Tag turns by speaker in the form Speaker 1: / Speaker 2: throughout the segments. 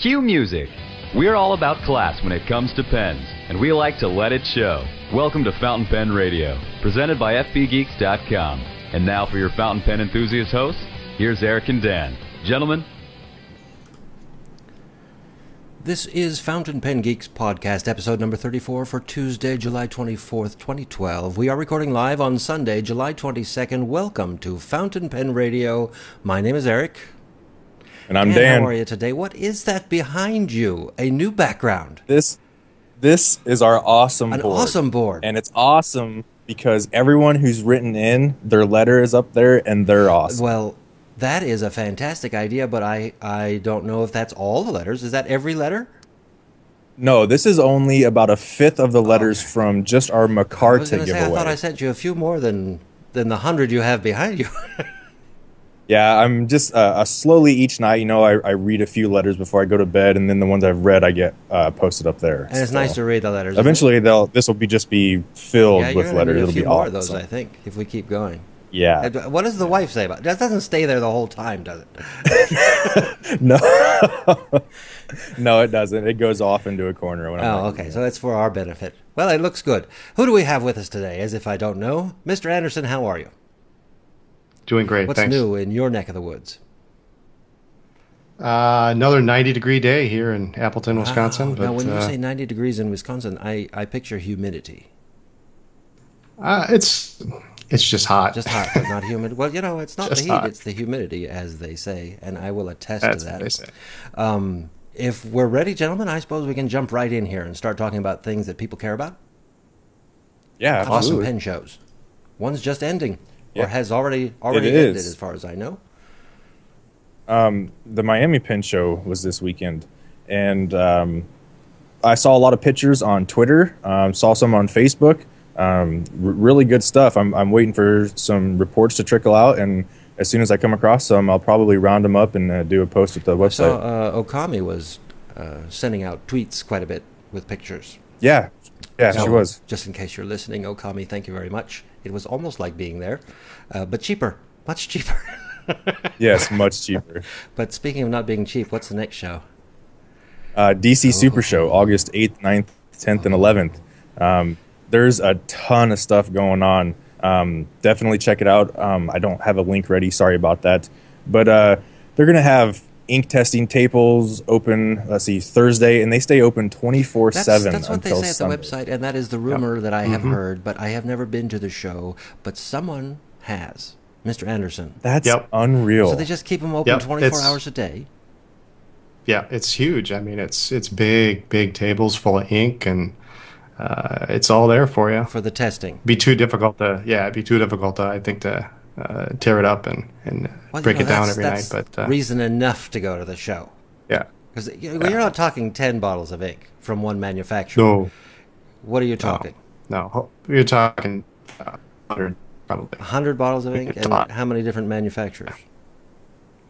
Speaker 1: Cue music. We're all about class when it comes to pens, and we like to let it show. Welcome to Fountain Pen Radio, presented by FBGeeks.com. And now for your fountain pen enthusiast hosts, here's Eric and Dan. Gentlemen.
Speaker 2: This is Fountain Pen Geeks Podcast, episode number 34 for Tuesday, July 24th, 2012. We are recording live on Sunday, July 22nd. Welcome to Fountain Pen Radio. My name is Eric.
Speaker 3: And I'm Dan.
Speaker 2: How are you today? What is that behind you? A new background.
Speaker 3: This is our awesome board.
Speaker 2: An awesome board.
Speaker 3: And it's awesome because everyone who's written in, their letter is up there, and they're awesome.
Speaker 2: Well, that is a fantastic idea, but I don't know if that's all the letters. Is that every letter?
Speaker 3: No, this is only about a fifth of the letters from just our Macarta giveaway.
Speaker 2: I thought I sent you a few more than the 100 you have behind you.
Speaker 3: Yeah, I'm just slowly each night, I read a few letters before I go to bed, and then the ones I've read I get posted up there.
Speaker 2: And it's nice to read the letters.
Speaker 3: Eventually, this will just be filled with letters.
Speaker 2: Need a
Speaker 3: It'll
Speaker 2: few
Speaker 3: be
Speaker 2: more
Speaker 3: awesome.
Speaker 2: of those, I think, if we keep going.
Speaker 3: Yeah.
Speaker 2: What does the wife say about it? That doesn't stay there the whole time, does it?
Speaker 3: No. No, it doesn't. It goes off into a corner. When I'm
Speaker 2: okay. So it's for our benefit. Well, it looks good. Who do we have with us today? As if I don't know. Mr. Anderson, how are you?
Speaker 4: Doing great,
Speaker 2: What's
Speaker 4: thanks.
Speaker 2: new in your neck of the woods?
Speaker 4: Another 90-degree day here in Appleton, Wisconsin.
Speaker 2: Now, when you say 90 degrees in Wisconsin, I picture humidity.
Speaker 4: It's just hot.
Speaker 2: Just hot, but not humid. Well, it's not the heat,
Speaker 4: hot.
Speaker 2: it's the humidity, as they say, and I will attest
Speaker 4: That's
Speaker 2: to that.
Speaker 4: what they say.
Speaker 2: If we're ready, gentlemen, I suppose we can jump right in here and start talking about things that people care about.
Speaker 3: Yeah,
Speaker 2: Awesome
Speaker 3: absolutely.
Speaker 2: pen shows. One's just ending,
Speaker 3: Yeah.
Speaker 2: or has already
Speaker 3: It
Speaker 2: ended,
Speaker 3: is.
Speaker 2: as far as I know.
Speaker 3: The Miami Pen Show was this weekend, and I saw a lot of pictures on Twitter, saw some on Facebook. Really good stuff. I'm waiting for some reports to trickle out, and as soon as I come across some, I'll probably round them up and do a post at the website.
Speaker 2: So Okami was sending out tweets quite a bit with pictures.
Speaker 3: Yeah,
Speaker 2: So,
Speaker 3: she was.
Speaker 2: Just in case you're listening, Okami, thank you very much. It was almost like being there, but cheaper, much cheaper.
Speaker 3: Yes, much cheaper.
Speaker 2: But speaking of not being cheap, what's the next show?
Speaker 3: DC Super Show, August 8th, 9th, 10th, and 11th. There's a ton of stuff going on. Definitely check it out. I don't have a link ready. Sorry about that. But they're going to have ink testing tables open, Thursday, and they stay open 24/7
Speaker 2: That's what they
Speaker 3: until
Speaker 2: say at
Speaker 3: Sunday.
Speaker 2: the website, and that is the rumor that I have heard, but I have never been to the show, but someone has. Mr. Anderson.
Speaker 3: That's unreal.
Speaker 2: So they just keep them open 24
Speaker 4: it's-
Speaker 2: hours a day?
Speaker 4: Yeah, it's huge. I mean, it's big tables full of ink, and it's all there for you.
Speaker 2: For the testing.
Speaker 4: It'd be too difficult to I think, to tear it up and break it down every night. But
Speaker 2: reason enough to go to the show.
Speaker 4: yeah,
Speaker 2: Because you're not talking 10 bottles of ink from one manufacturer.
Speaker 4: no,
Speaker 2: What are you talking?
Speaker 4: no, you're talking 100 probably.
Speaker 2: 100 bottles of ink? And how many different manufacturers?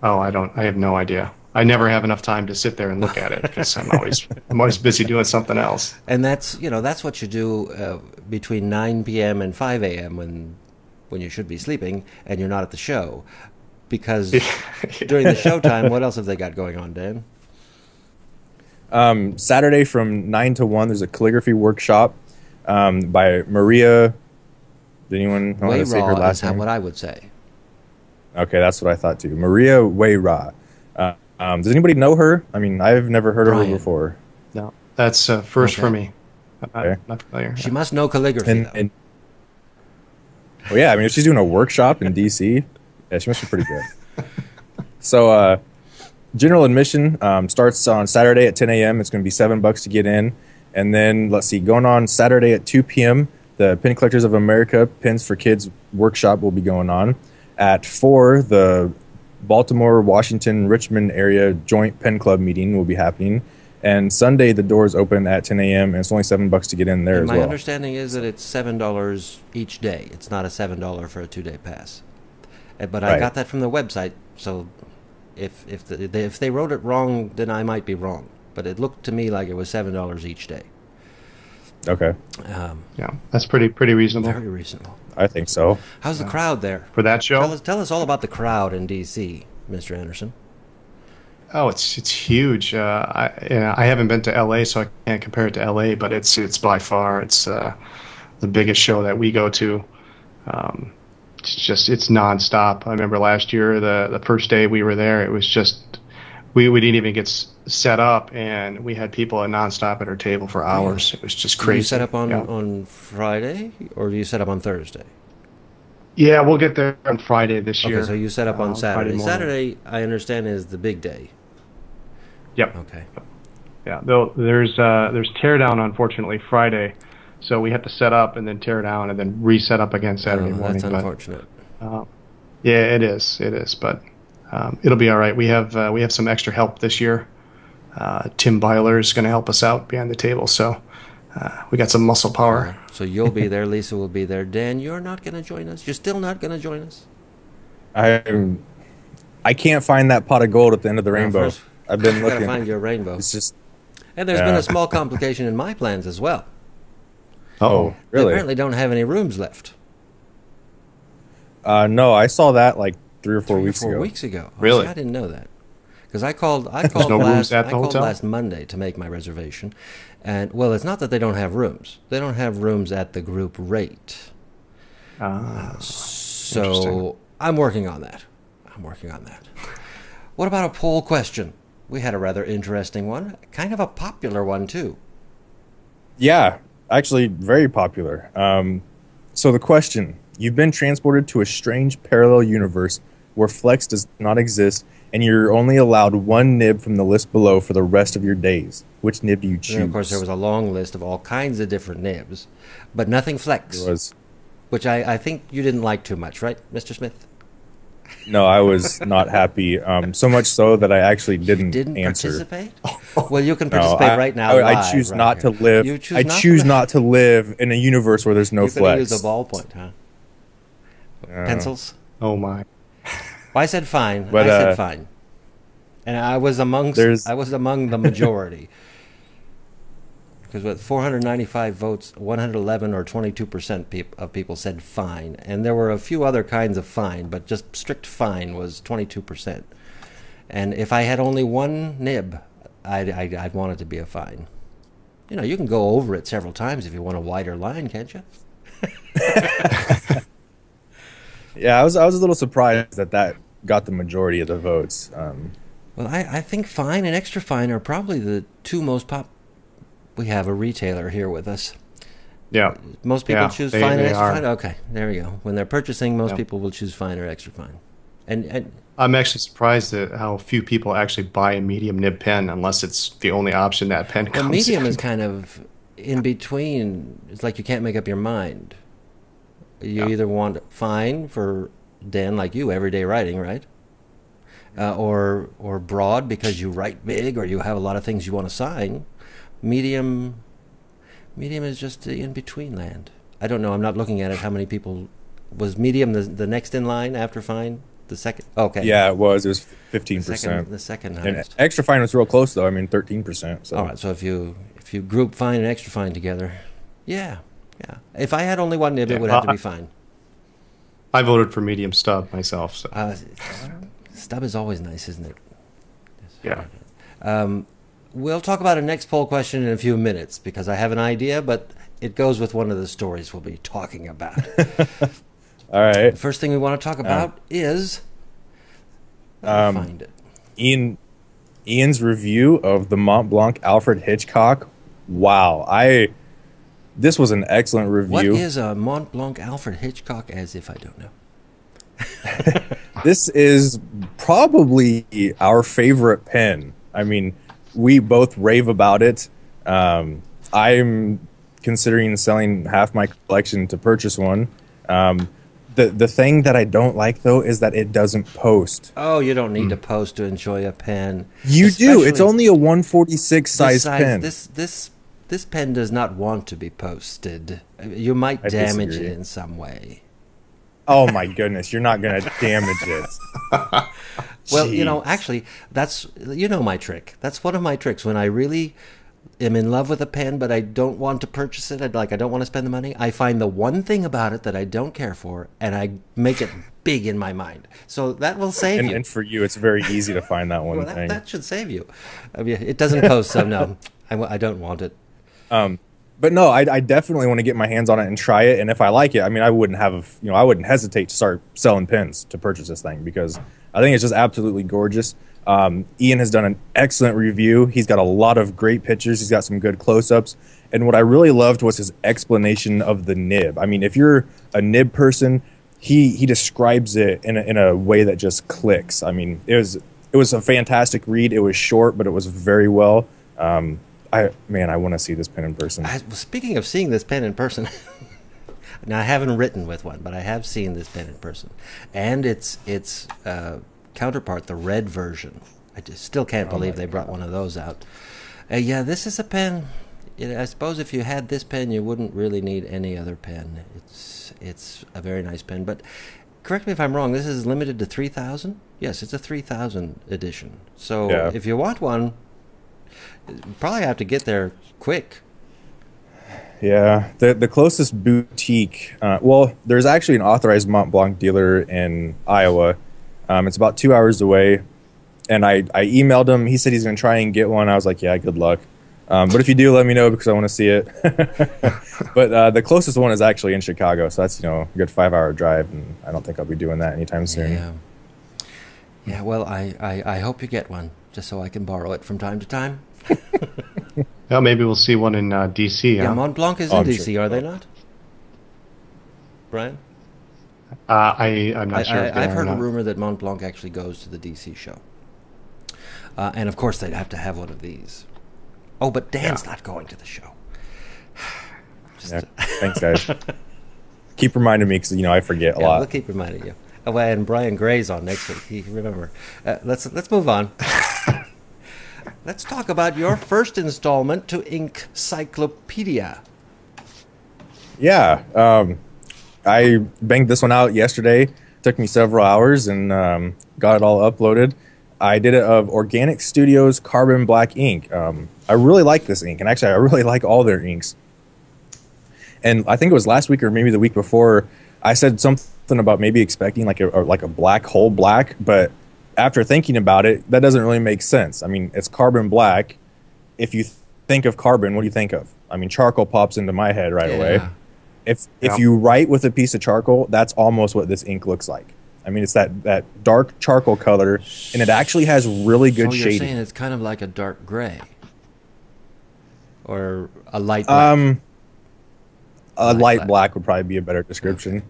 Speaker 4: Oh, I have no idea. I never have enough time to sit there and look at it because I'm always busy doing something else.
Speaker 2: And that's what you do between 9 p.m. and 5 a.m. when you should be sleeping and you're not at the show. Because during the showtime, what else have they got going on, Dan?
Speaker 3: Saturday from 9 to 1, there's a calligraphy workshop by Maria. Did anyone know how to say her last name?
Speaker 2: What I would say.
Speaker 3: Okay, that's what I thought too. Maria Weira. Does anybody know her? I mean, I've never heard of her before.
Speaker 4: No, that's first for me.
Speaker 3: Okay.
Speaker 4: Not familiar.
Speaker 2: She must know calligraphy, though.
Speaker 3: Well, yeah, I mean, if she's doing a workshop in D.C., yeah, she must be pretty good. So, general admission starts on Saturday at 10 a.m. It's going to be $7 to get in. And then, going on Saturday at 2 p.m., the Pen Collectors of America Pens for Kids workshop will be going on. At 4, the Baltimore, Washington, Richmond area joint pen club meeting will be happening. And Sunday, the doors open at 10 a.m., and it's only $7 to get in there as well.
Speaker 2: My understanding is that it's $7 each day. It's not a $7 for a 2-day pass. But I got that from the website, so if they wrote it wrong, then I might be wrong. But it looked to me like it was $7 each day.
Speaker 3: Okay.
Speaker 4: Yeah, that's pretty reasonable.
Speaker 2: Very reasonable.
Speaker 3: I think so.
Speaker 2: How's the crowd there?
Speaker 4: For that show?
Speaker 2: Tell us all about the crowd in D.C., Mr. Anderson.
Speaker 4: Oh, it's huge. I haven't been to LA, so I can't compare it to LA, but it's by far the biggest show that we go to. It's nonstop. I remember last year the first day we were there, it was just we didn't even get set up, and we had people nonstop at our table for hours. It was just crazy.
Speaker 2: Do you set up on Friday, or do you set up on Thursday?
Speaker 4: Yeah, we'll get there on Friday this year.
Speaker 2: Okay, so you set up on Saturday. Saturday, I understand, is the big day.
Speaker 4: Yep.
Speaker 2: Okay.
Speaker 4: Yeah, there's teardown, unfortunately, Friday, so we have to set up and then tear down and then reset up again Saturday morning.
Speaker 2: That's unfortunate.
Speaker 4: Yeah, it is. It is, but it'll be all right. We have some extra help this year. Tim Byler is going to help us out behind the table, so we got some muscle power.
Speaker 2: So you'll be there. Lisa will be there. Dan, you're not going to join us. You're still not going to join us.
Speaker 3: I can't find that pot of gold at the end of the rainbow. I've been looking.
Speaker 2: Gotta find your rainbow.
Speaker 3: It's just.
Speaker 2: And there's been a small complication in my plans as well.
Speaker 3: Oh, really?
Speaker 2: They apparently don't have any rooms left.
Speaker 3: No, I saw that like 3 or 4 weeks ago.
Speaker 2: 4 weeks ago.
Speaker 4: Really?
Speaker 2: See, I didn't know that. Because I called
Speaker 4: no rooms at the hotel?
Speaker 2: last Monday to make my reservation. And, well, it's not that they don't have rooms. They don't have rooms at the group rate. So I'm working on that. What about a poll question? We had a rather interesting one. Kind of a popular one, too.
Speaker 3: Yeah, actually very popular. So the question, you've been transported to a strange parallel universe where flex does not exist, and you're only allowed one nib from the list below for the rest of your days. Which nib do you choose?
Speaker 2: And of course, there was a long list of all kinds of different nibs, but nothing flex.
Speaker 3: There was.
Speaker 2: Which I think you didn't like too much, right, Mr. Smith?
Speaker 3: No, I was not happy. So much so that I actually didn't answer.
Speaker 2: Participate? Well, you can participate right now.
Speaker 3: I choose
Speaker 2: right
Speaker 3: not
Speaker 2: here.
Speaker 3: to live. I choose not to live in a universe where there's no
Speaker 2: you
Speaker 3: flex.
Speaker 2: You use a ballpoint, huh? Pencils?
Speaker 4: Oh my!
Speaker 2: Well, I said fine.
Speaker 3: But,
Speaker 2: I said fine, and I was among the majority. Because with 495 votes, 111 or 22% of people said fine. And there were a few other kinds of fine, but just strict fine was 22%. And if I had only one nib, I'd want it to be a fine. You know, you can go over it several times if you want a wider line, can't you?
Speaker 3: Yeah, I was a little surprised that got the majority of the votes.
Speaker 2: Well, I think fine and extra fine are probably the two most We have a retailer here with us.
Speaker 4: Yeah.
Speaker 2: Most people choose fine and extra
Speaker 4: are.
Speaker 2: fine? Okay, there we go. When they're purchasing, most people will choose fine or extra fine. And
Speaker 4: I'm actually surprised at how few people actually buy a medium nib pen unless it's the only option that pen comes
Speaker 2: medium
Speaker 4: in.
Speaker 2: is kind of in between. It's like you can't make up your mind. You either want fine for Dan, like you, everyday writing, right? Or broad because you write big or you have a lot of things you want to sign. Medium is just the in-between land. I don't know. I'm not looking at it. How many people... Was medium the next in line after fine? The second? Okay.
Speaker 3: Yeah, it was. It was 15%.
Speaker 2: The second
Speaker 3: and
Speaker 2: highest.
Speaker 3: extra fine was real close, though. I mean, 13%. So.
Speaker 2: All right. So if you group fine and extra fine together, yeah. If I had only one nib, it would have to be fine.
Speaker 4: I voted for medium stub myself. So.
Speaker 2: Stub is always nice, isn't it?
Speaker 4: Yeah.
Speaker 2: We'll talk about a next poll question in a few minutes because I have an idea, but it goes with one of the stories we'll be talking about.
Speaker 3: All right.
Speaker 2: The first thing we want to talk about is... find it.
Speaker 3: Ian's review of the Mont Blanc Alfred Hitchcock. Wow. This was an excellent review.
Speaker 2: What is a Mont Blanc Alfred Hitchcock, as if I don't know?
Speaker 3: This is probably our favorite pen. I mean, we both rave about it. I'm considering selling half my collection to purchase one. The thing that I don't like, though, is that it doesn't post.
Speaker 2: Oh, you don't need to post to enjoy a pen.
Speaker 3: You do. It's only a 146 size pen.
Speaker 2: This pen does not want to be posted. You might damage it in some way.
Speaker 3: Oh, my goodness. You're not going to damage it.
Speaker 2: Well, actually, that's my trick. That's one of my tricks. When I really am in love with a pen, but I don't want to purchase it. I don't want to spend the money. I find the one thing about it that I don't care for, and I make it big in my mind. So that will save you.
Speaker 3: And for you, it's very easy to find that one
Speaker 2: well,
Speaker 3: thing.
Speaker 2: That should save you. I mean, it doesn't cost, so no, I don't want it.
Speaker 3: But no, I definitely want to get my hands on it and try it. And if I like it, I mean, I wouldn't hesitate to start selling pens to purchase this thing, because I think it's just absolutely gorgeous. Ian has done an excellent review. He's got a lot of great pictures. He's got some good close-ups. And what I really loved was his explanation of the nib. I mean, if you're a nib person, he describes it in a way that just clicks. I mean, it was a fantastic read. It was short, but it was very well. I want to see this pen in person.
Speaker 2: Speaking of seeing this pen in person, now I haven't written with one, but I have seen this pen in person, and its counterpart, the red version. I still can't believe they brought one of those out. Yeah, this is a pen. I suppose if you had this pen, you wouldn't really need any other pen. It's a very nice pen, but correct me if I'm wrong. This is limited to 3,000. Yes, it's a 3,000 edition. So if you want one, you probably have to get there quick.
Speaker 3: Yeah, the closest boutique. There's actually an authorized Mont Blanc dealer in Iowa. It's about 2 hours away, and I emailed him. He said he's going to try and get one. I was like, yeah, good luck. But if you do, let me know, because I want to see it. But the closest one is actually in Chicago, so that's a good 5-hour drive, and I don't think I'll be doing that anytime soon.
Speaker 2: Yeah. Well, I hope you get one, just so I can borrow it from time to time.
Speaker 4: Well, maybe we'll see one in D.C.
Speaker 2: Yeah, Mont Blanc is in D.C., are they not? Brian?
Speaker 4: I'm not sure.
Speaker 2: I've heard a rumor that Mont Blanc actually goes to the D.C. show. And, of course, they'd have to have one of these. Oh, but Dan's not going to the show.
Speaker 3: Thanks, guys. Keep reminding me, because I forget a lot.
Speaker 2: We'll keep reminding you. Oh, and Brian Gray's on next week. Remember. Let's move on. Let's talk about your first installment to Inkcyclopedia.
Speaker 3: Yeah, I banged this one out yesterday. It took me several hours and got it all uploaded. I did it of Organic Studios Carbon Black ink. I really like this ink, and actually I really like all their inks. And I think it was last week or maybe the week before, I said something about maybe expecting like a black hole black, but after thinking about it, that doesn't really make sense. I mean, it's carbon black. If you think of carbon, what do you think of? I mean, charcoal pops into my head right away. If you write with a piece of charcoal, that's almost what this ink looks like. I mean, it's that dark charcoal color, and it actually has really good shading. So you're
Speaker 2: saying it's kind of like a dark gray? Or a light black?
Speaker 3: A light black would probably be a better description.
Speaker 4: Okay.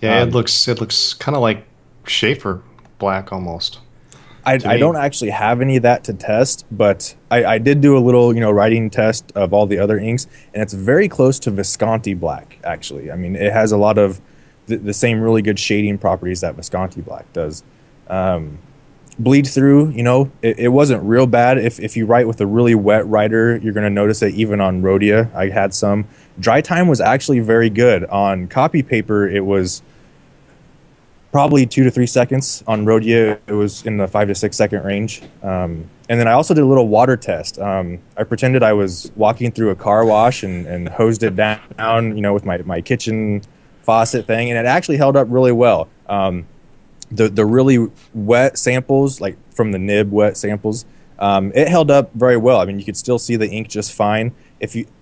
Speaker 4: Yeah, it looks kind of like Schaefer black almost.
Speaker 3: I don't actually have any of that to test, but I did do a little writing test of all the other inks, and it's very close to Visconti black, actually. I mean, it has a lot of the same really good shading properties that Visconti black does. Bleed through, it wasn't real bad. If you write with a really wet writer, you're going to notice it even on Rhodia. I had some. Dry time was actually very good. On copy paper, it was probably 2 to 3 seconds. On Rhodia, it was in the 5 to 6 second range. And then I also did a little water test. I pretended I was walking through a car wash and hosed it down, with my kitchen faucet thing, and it actually held up really well. The really wet samples, like from the nib wet samples, it held up very well. I mean, you could still see the ink just fine.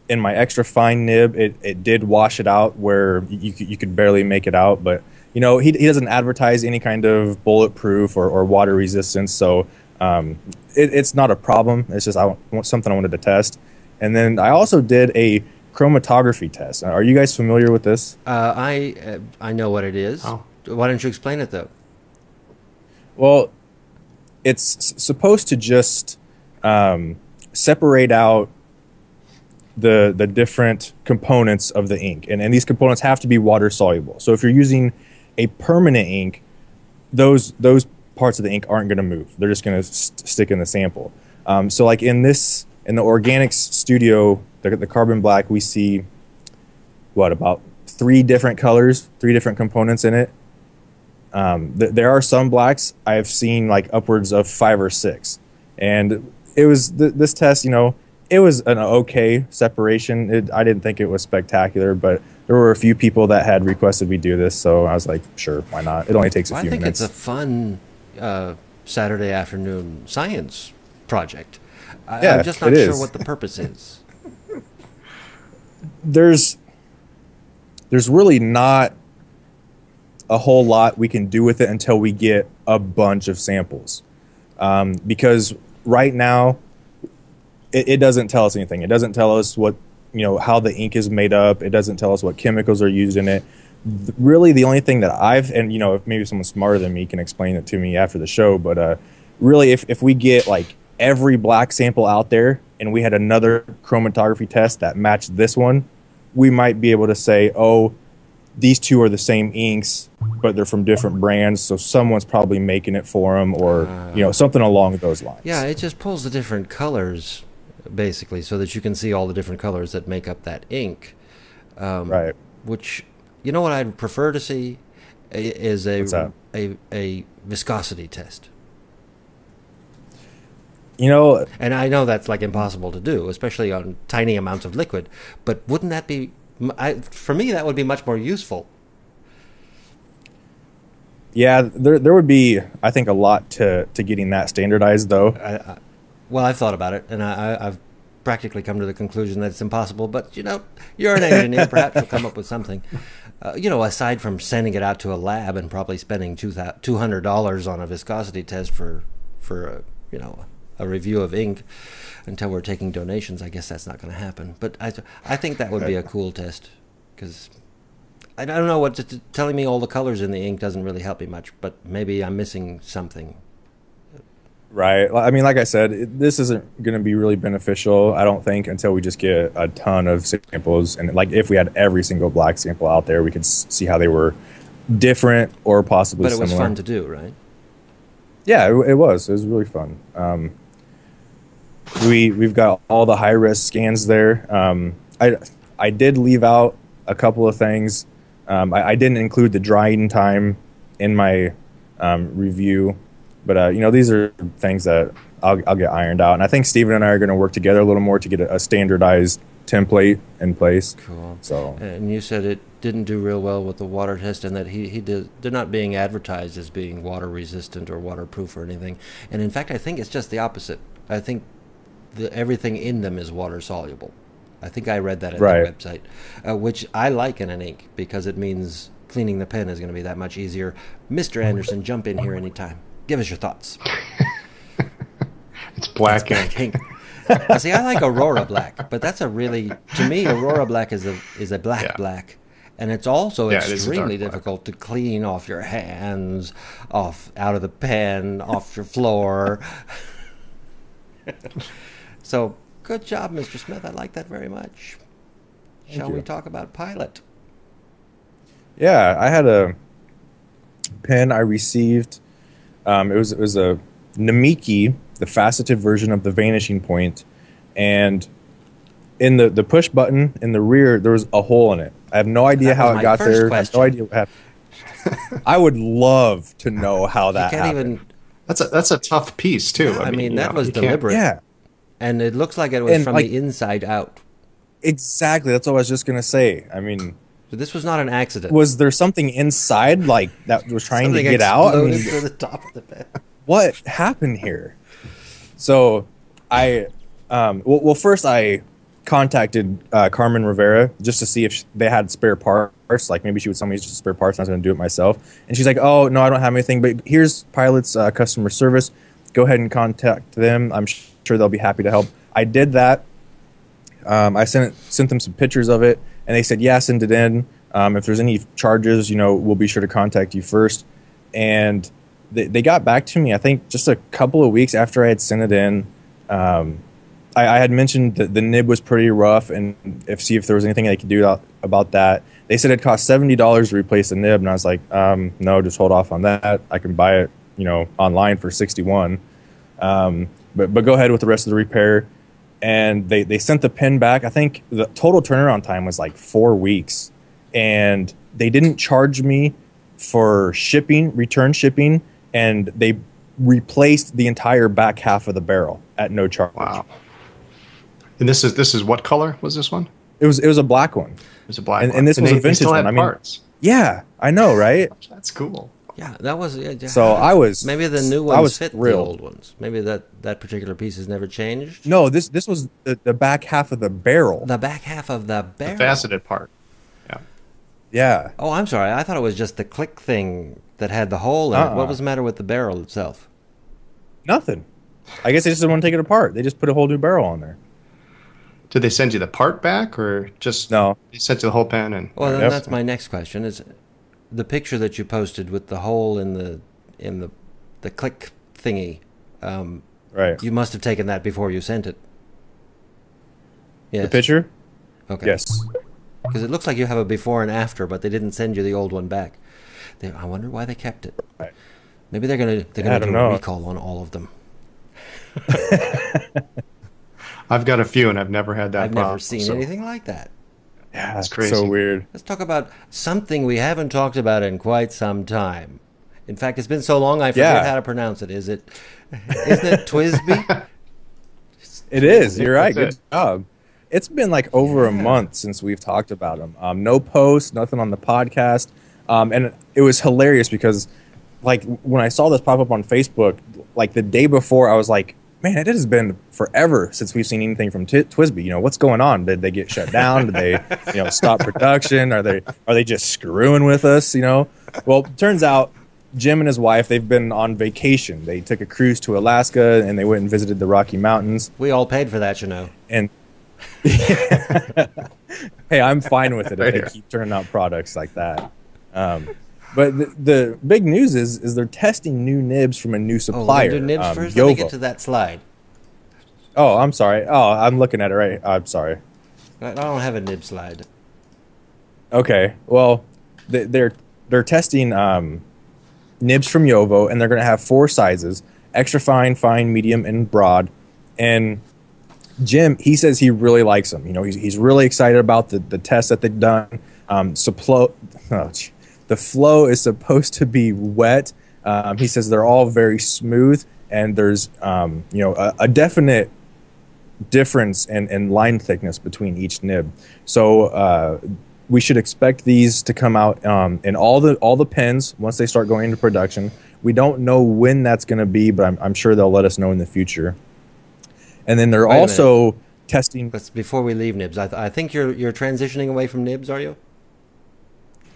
Speaker 3: In my extra fine nib, it did wash it out where you could barely make it out, but he doesn't advertise any kind of bulletproof or water resistance, so it's not a problem. It's just something I wanted to test. And then I also did a chromatography test. Are you guys familiar with this?
Speaker 2: I know what it is. Oh. Why don't you explain it, though?
Speaker 3: Well, it's supposed to just separate out the different components of the ink, and these components have to be water soluble. So if you're using a permanent ink, those parts of the ink aren't going to move. They're just going to stick in the sample. So like in the Organics Studio, the carbon black, we see about 3 different colors, 3 different components in it. There are some blacks I've seen like upwards of 5 or 6, and it was this test. it was an okay separation. I didn't think it was spectacular, but there were a few people that had requested we do this, so I was like, sure, why not? It only takes a few minutes.
Speaker 2: I think it's a fun Saturday afternoon science project. I'm just not sure what the purpose is.
Speaker 3: There's really not a whole lot we can do with it until we get a bunch of samples. Because right now, it doesn't tell us anything. It doesn't tell us what, how the ink is made up. It doesn't tell us what chemicals are used in it. Really, the only thing that and if maybe someone smarter than me can explain it to me after the show, but really, if we get like every black sample out there and we had another chromatography test that matched this one, we might be able to say, oh, these two are the same inks, but they're from different brands, so someone's probably making it for them, or something along those lines.
Speaker 2: Yeah, it just pulls the different colors, basically, so that you can see all the different colors that make up that ink.
Speaker 3: Right.
Speaker 2: Which, what I'd prefer to see is a viscosity test. And I know that's like impossible to do, especially on tiny amounts of liquid. But wouldn't that be, for me, that would be much more useful.
Speaker 3: Yeah, there would be, I think, a lot to getting that standardized, though.
Speaker 2: Well, I've thought about it, and I've practically come to the conclusion that it's impossible. But you're an engineer; perhaps you'll come up with something. Aside from sending it out to a lab and probably spending $200 on a viscosity test for a review of ink until we're taking donations, I guess that's not going to happen. But I think that would be a cool test, because I don't know what telling me all the colors in the ink doesn't really help me much, but maybe I'm missing something.
Speaker 3: Right. I mean, like I said, this isn't going to be really beneficial, I don't think, until we just get a ton of samples. And like if we had every single black sample out there, we could see how they were different or possibly similar.
Speaker 2: But it was fun to do, right?
Speaker 3: Yeah, it was. It was really fun. We've got all the high-res scans there. I did leave out a couple of things. I didn't include the drying time in my review. But, these are things that I'll get ironed out. And I think Steven and I are going to work together a little more to get a standardized template in place.
Speaker 2: Cool.
Speaker 3: So,
Speaker 2: and you said it didn't do real well with the water test, and that they're not being advertised as being water resistant or waterproof or anything. And in fact, I think it's just the opposite. I think everything in them is water soluble. I think I read that at their website, which I like in an ink, because it means cleaning the pen is going to be that much easier. Mr. Anderson, jump in here anytime. Give us your thoughts.
Speaker 4: It's black ink.
Speaker 2: See, I like Aurora Black, but that's to me, Aurora Black is a black, and it's also extremely difficult to clean off your hands, out of the pen, off your floor. So, good job, Mr. Smith. I like that very much. Shall we talk about Pilot?
Speaker 3: Yeah, I had a pen I received. It was a Namiki, the faceted version of the Vanishing Point, and in the push button in the rear, there was a hole in it. I have no idea how it got there. I have no idea what happened. I would love to know how that happened.
Speaker 4: That's a tough piece too.
Speaker 2: I mean that was deliberate.
Speaker 3: Yeah,
Speaker 2: and it looks like it was from the inside out.
Speaker 3: Exactly. That's what I was just gonna say. I mean,
Speaker 2: so this was not an accident.
Speaker 3: Was there something inside that was trying to get out?
Speaker 2: I mean, to the top of the bed.
Speaker 3: What happened here? So well, first I contacted Carmen Rivera just to see if they had spare parts. Like maybe she would tell me just spare parts and I was going to do it myself. And she's like, oh, no, I don't have anything, but here's Pilot's customer service. Go ahead and contact them. I'm sure they'll be happy to help. I did that. I sent them some pictures of it, and they said, yeah, send it in. If there's any charges, we'll be sure to contact you first. And they got back to me, I think, just a couple of weeks after I had sent it in. I had mentioned that the nib was pretty rough, and see if there was anything they could do about that. They said it cost $70 to replace the nib, and I was like, no, just hold off on that. I can buy it, online for $61. But go ahead with the rest of the repair. And they sent the pen back. I think the total turnaround time was like 4 weeks, and they didn't charge me for return shipping, and they replaced the entire back half of the barrel at no charge.
Speaker 4: Wow. And this is what color was this one?
Speaker 3: It was a black one.
Speaker 4: It was a black one.
Speaker 3: And this was a vintage
Speaker 4: still had
Speaker 3: one.
Speaker 4: Parts.
Speaker 3: Yeah, I know, right?
Speaker 4: That's cool.
Speaker 2: Yeah, that was.
Speaker 3: So I was.
Speaker 2: Maybe the new ones fit the old ones. Maybe that particular piece has never changed.
Speaker 3: No, this was the back half of the barrel.
Speaker 2: The back half of the barrel.
Speaker 4: The faceted part. Yeah.
Speaker 3: Yeah.
Speaker 2: Oh, I'm sorry. I thought it was just the click thing that had the hole in it. What was the matter with the barrel itself?
Speaker 3: Nothing. I guess they just didn't want to take it apart. They just put a whole new barrel on there.
Speaker 4: Did they send you the part back, or just
Speaker 3: no?
Speaker 4: They sent you the whole pen and.
Speaker 2: Well, then that's my next question: is the picture that you posted with the hole in the click thingy?
Speaker 3: Right.
Speaker 2: You must have taken that before you sent it. Yes.
Speaker 3: The picture?
Speaker 2: Okay.
Speaker 3: Yes.
Speaker 2: Because it looks like you have a before and after, but they didn't send you the old one back. I wonder why they kept it.
Speaker 3: Right.
Speaker 2: Maybe they're gonna do a recall on all of them.
Speaker 4: I've got a few, and I've never had that problem.
Speaker 2: I've never seen anything like that.
Speaker 3: Yeah,
Speaker 4: that's crazy.
Speaker 3: So weird.
Speaker 2: Let's talk about something we haven't talked about in quite some time. In fact, it's been so long I forget how to pronounce it. Isn't it TWSBI?
Speaker 3: It is. You're right. Good job. It's been like over a month since we've talked about them. No posts, nothing on the podcast. And it was hilarious because like when I saw this pop up on Facebook, like the day before, I was like, man, it has been forever since we've seen anything from TWSBI. You know, what's going on? Did they get shut down? Did they, stop production? Are they just screwing with us? Well, turns out Jim and his wife, they've been on vacation. They took a cruise to Alaska and they went and visited the Rocky Mountains.
Speaker 2: We all paid for that,
Speaker 3: And hey, I'm fine with it if they keep turning out products like that. But the big news is they're testing new nibs from a new supplier.
Speaker 2: Do nibs first?
Speaker 3: Jowo.
Speaker 2: Let me get to that slide.
Speaker 3: Oh, I'm sorry. Oh, I'm looking at it right. I'm sorry.
Speaker 2: I don't have a nib slide.
Speaker 3: Okay. Well, they're testing nibs from Jowo, and they're going to have 4 sizes: extra fine, fine, medium, and broad. And Jim, he says he really likes them. He's really excited about the tests that they've done. The flow is supposed to be wet. He says they're all very smooth, and there's a definite difference in line thickness between each nib. So we should expect these to come out in all the pens once they start going into production. We don't know when that's going to be, but I'm sure they'll let us know in the future. And then they're also testing.
Speaker 2: But before we leave nibs, I think you're transitioning away from nibs, are you?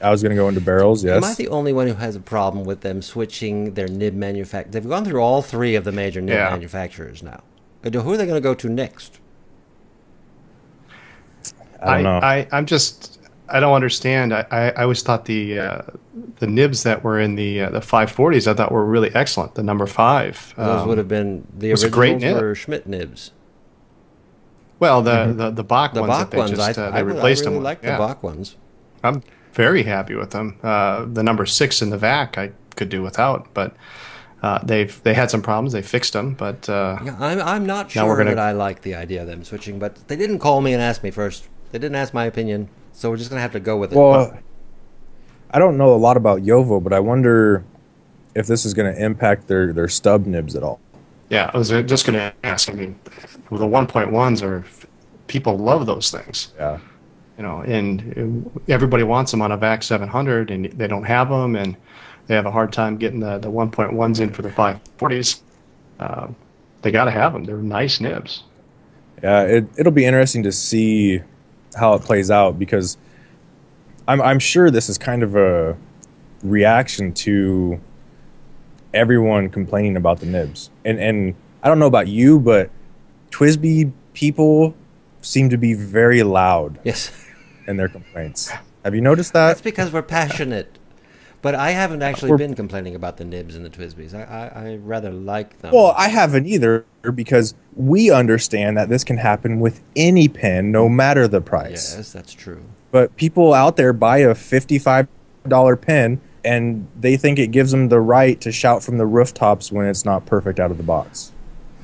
Speaker 3: I was going to go into barrels, yes.
Speaker 2: Am I the only one who has a problem with them switching their nib manufacturer? They've gone through all 3 of the major nib manufacturers now. Who are they going to go to next?
Speaker 3: I don't know.
Speaker 4: I don't understand. I always thought the nibs that were in the 540s I thought were really excellent. The number 5.
Speaker 2: Those would have been the originals or Schmidt nibs.
Speaker 4: Well, the Bach ones.
Speaker 2: Bach ones.
Speaker 4: They replaced them.
Speaker 2: I really like the Bach ones.
Speaker 4: I'm very happy with them. The number 6 in the VAC I could do without, but they had some problems. They fixed them, but
Speaker 2: I'm not sure that I like the idea of them switching. But they didn't call me and ask me first. They didn't ask my opinion, so we're just gonna have to go with it.
Speaker 3: Well, I don't know a lot about Jowo, but I wonder if this is going to impact their stub nibs at all.
Speaker 4: Yeah, I was just going to ask. I mean, the 1.1s people love those things.
Speaker 3: Yeah.
Speaker 4: And everybody wants them on a VAC 700, and they don't have them, and they have a hard time getting the 1.1s in for the 540s. They got to have them. They're nice nibs.
Speaker 3: Yeah, it'll be interesting to see how it plays out, because I'm sure this is kind of a reaction to everyone complaining about the nibs. And I don't know about you, but TWSBI people seem to be very loud.
Speaker 2: Yes.
Speaker 3: In their complaints. Have you noticed that?
Speaker 2: That's because we're passionate. But I haven't actually been complaining about the nibs and the TWSBIs. I rather like them.
Speaker 3: Well, I haven't either, because we understand that this can happen with any pen, no matter the price.
Speaker 2: Yes, that's true.
Speaker 3: But people out there buy a $55 pen, and they think it gives them the right to shout from the rooftops when it's not perfect out of the box.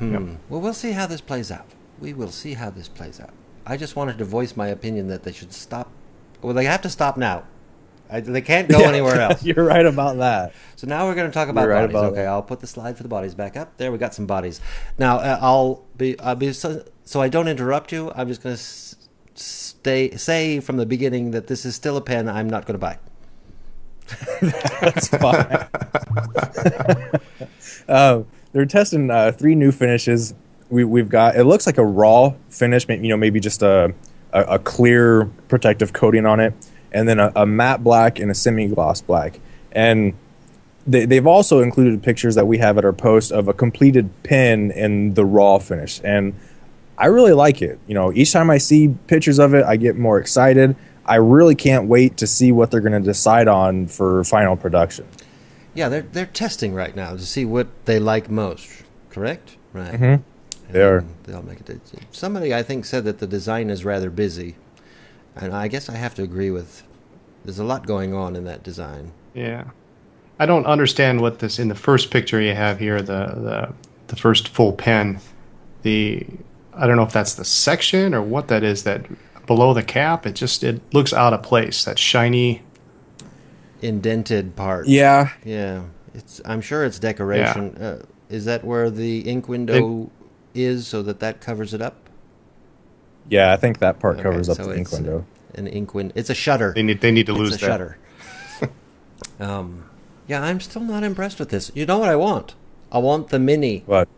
Speaker 2: Yep. Well, we'll see how this plays out. We will see how this plays out. I just wanted to voice my opinion that they should stop. Well, they have to stop now. They can't go anywhere else.
Speaker 3: You're right about that.
Speaker 2: So now we're going to talk about
Speaker 3: You're right
Speaker 2: bodies.
Speaker 3: about
Speaker 2: Okay,
Speaker 3: that.
Speaker 2: I'll put the slide for the bodies back up. There, we got some bodies. Now, so I don't interrupt you. I'm just going to say from the beginning that this is still a pen I'm not going to buy.
Speaker 3: That's fine. They're testing 3 new finishes. We've got, it looks like a raw finish, maybe just a clear protective coating on it, and then a matte black and a semi-gloss black. And they've also included pictures that we have at our post of a completed pen in the raw finish. And I really like it. Each time I see pictures of it, I get more excited. I really can't wait to see what they're going to decide on for final production.
Speaker 2: Yeah, they're testing right now to see what they like most. Correct? Right.
Speaker 3: Mm-hmm. They are.
Speaker 2: They'll make it. Somebody I think said that the design is rather busy, and I guess I have to agree with. There's a lot going on in that design.
Speaker 4: Yeah, I don't understand what this in the first picture you have here. The first full pen. I don't know if that's the section or what that is. That below the cap, it looks out of place. That shiny,
Speaker 2: indented part.
Speaker 3: Yeah.
Speaker 2: Yeah. I'm sure it's decoration. Yeah. Is that where the ink window is, so that covers it up?
Speaker 3: Yeah, I think that part covers up the ink window.
Speaker 2: An ink window. It's a shutter.
Speaker 4: They need to lose
Speaker 2: that. Shutter. Yeah, I'm still not impressed with this. You know what I want? I want the mini.
Speaker 3: What?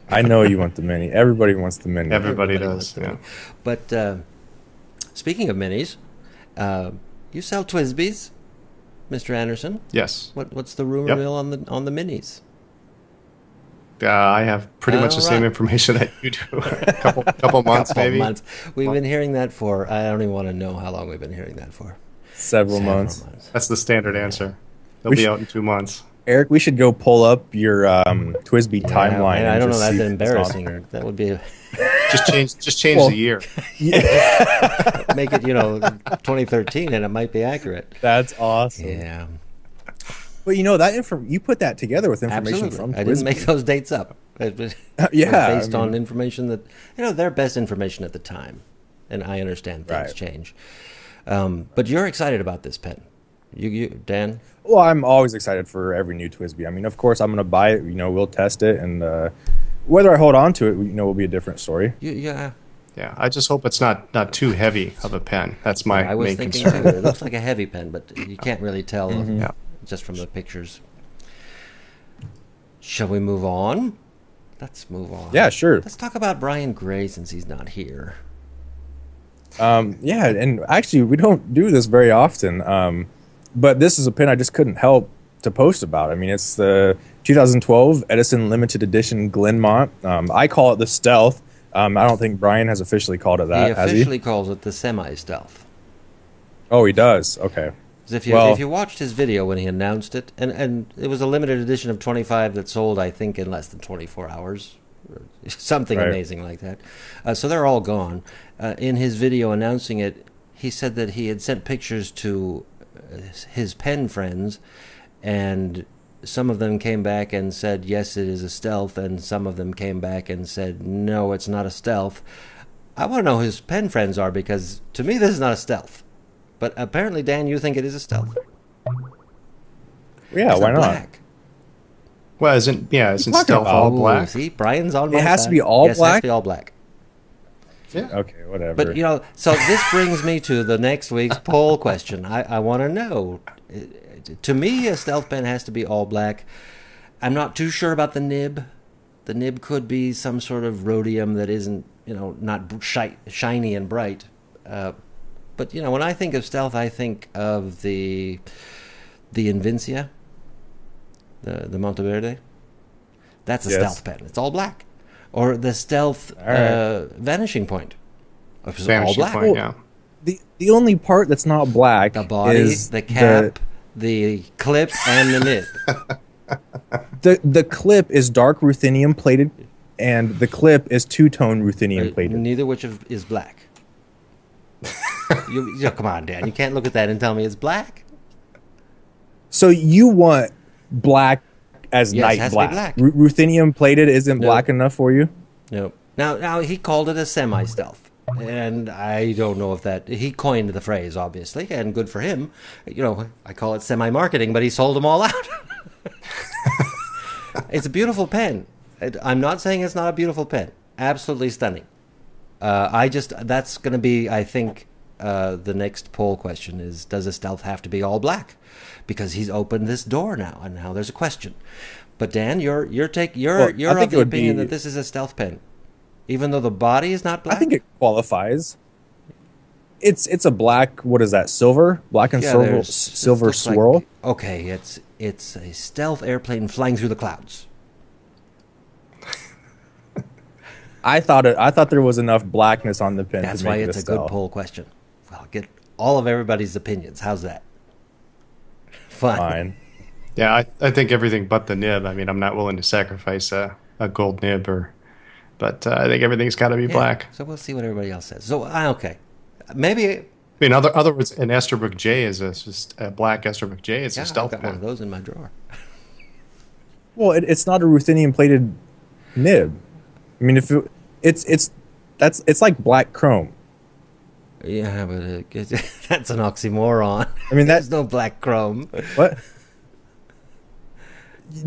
Speaker 3: I know you want the mini. Everybody wants the mini.
Speaker 4: Everybody does. Yeah.
Speaker 2: Mini. But speaking of minis, you sell TWSBIs, Mr. Anderson?
Speaker 4: Yes.
Speaker 2: What's the rumor mill on the minis?
Speaker 4: I have pretty much the same information that you do. a couple months, maybe.
Speaker 2: Months. We've been hearing that for, I don't even want to know how long we've been hearing that for.
Speaker 3: Several months.
Speaker 4: That's the standard answer. They'll be out in 2 months.
Speaker 3: Eric, we should go pull up your TWSBI timeline.
Speaker 2: I don't know. That's embarrassing. That would be
Speaker 4: just change the year.
Speaker 2: Make it 2013, and it might be accurate.
Speaker 3: That's awesome.
Speaker 2: Yeah.
Speaker 3: But that you put that together with information from TWSBI.
Speaker 2: I didn't make those dates up. It was based on information that their best information at the time, and I understand things change. But you're excited about this pen, you Dan?
Speaker 3: Well, I'm always excited for every new TWSBI. I mean, of course, I'm going to buy it. We'll test it, and whether I hold on to it, will be a different story.
Speaker 2: Yeah.
Speaker 4: Yeah, I just hope it's not too heavy of a pen. That's my main concern.
Speaker 2: Too. It looks like a heavy pen, but you can't really tell just from the pictures. Shall we move on? Let's move on.
Speaker 3: Yeah, sure.
Speaker 2: Let's talk about Brian Gray since he's not here.
Speaker 3: Yeah, and actually, we don't do this very often. But this is a pen I just couldn't help to post about. I mean, it's the 2012 Edison Limited Edition Glenmont. I call it the Stealth. I don't think Brian has officially called it that, has he?
Speaker 2: He officially calls it the Semi-Stealth.
Speaker 3: Oh, he does? Okay.
Speaker 2: If you watched his video when he announced it, and it was a limited edition of 25 that sold, I think, in less than 24 hours. Something amazing like that. So they're all gone. In his video announcing it, he said that he had sent pictures to his pen friends, and some of them came back and said, yes, it is a Stealth, and some of them came back and said, no, it's not a Stealth. I want to know who his pen friends are, because to me this is not a Stealth. But apparently, Dan, you think it is a Stealth.
Speaker 3: Yeah, why not?
Speaker 2: Black.
Speaker 4: Well, isn't Stealth all black?
Speaker 2: See, Brian's on my
Speaker 3: side. It has to be all black?
Speaker 2: Yes, it has to be all black.
Speaker 4: Yeah.
Speaker 3: Okay, whatever.
Speaker 2: But, so this brings me to the next week's poll question. I want to know. To me, a Stealth pen has to be all black. I'm not too sure about the nib. The nib could be some sort of rhodium that isn't, not shiny and bright. But, when I think of Stealth, I think of the Invincia, the Monteverde. That's a Stealth pen. It's all black. Or the Stealth Vanishing Point. All black.
Speaker 4: Point, yeah.
Speaker 3: The only part that's not black
Speaker 2: the body,
Speaker 3: is
Speaker 2: the cap, the clip, and the nib.
Speaker 3: The clip is dark ruthenium plated, and the clip is two-tone ruthenium plated.
Speaker 2: Neither which is black. Come on, Dan. You can't look at that and tell me it's black.
Speaker 3: So you want black as
Speaker 2: yes,
Speaker 3: night
Speaker 2: it has
Speaker 3: black.
Speaker 2: To be black.
Speaker 3: Ruthenium plated isn't black enough for you?
Speaker 2: Nope. Now he called it a semi-stealth. And I don't know if that he coined the phrase, obviously, and good for him. I call it semi-marketing, but he sold them all out. It's a beautiful pen. I'm not saying it's not a beautiful pen. Absolutely stunning. That's going to be, I think, the next poll question is: does a stealth have to be all black? Because he's opened this door now, and now there's a question. But Dan, you're of the opinion that this is a stealth pen, even though the body is not black.
Speaker 3: I think it qualifies. It's a black. What is that? Silver, black and silver swirl.
Speaker 2: Okay, it's a stealth airplane flying through the clouds.
Speaker 3: I thought there was enough blackness on the pen.
Speaker 2: That's
Speaker 3: to
Speaker 2: why
Speaker 3: make
Speaker 2: it's
Speaker 3: this
Speaker 2: a good
Speaker 3: stealth.
Speaker 2: poll question. Well, get all of everybody's opinions. How's that?
Speaker 3: Fine.
Speaker 4: Yeah, I think everything but the nib. I mean, I'm not willing to sacrifice a gold nib, but I think everything's got to be black.
Speaker 2: So we'll see what everybody else says. So okay, maybe.
Speaker 4: In other words, an Esterbrook J is just a black Esterbrook J. It's a stealth
Speaker 2: I've got
Speaker 4: pen.
Speaker 2: one of those in my drawer.
Speaker 3: Well, it's not a ruthenium plated nib. I mean, if it's like black chrome.
Speaker 2: Yeah, but that's an oxymoron.
Speaker 3: I mean,
Speaker 2: there's no black chrome.
Speaker 3: What?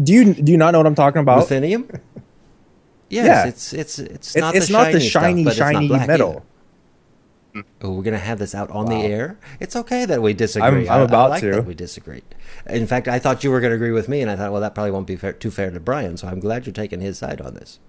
Speaker 3: Do you not know what I'm talking about?
Speaker 2: Ruthenium? Yes, it's not the shiny stuff,
Speaker 3: shiny metal.
Speaker 2: Either. Oh, we're gonna have this out on the air. It's okay that we disagree.
Speaker 3: I'm about
Speaker 2: I like
Speaker 3: to.
Speaker 2: that we disagree. In fact, I thought you were gonna agree with me, and I thought, well, that probably won't be too fair to Brian. So I'm glad you're taking his side on this.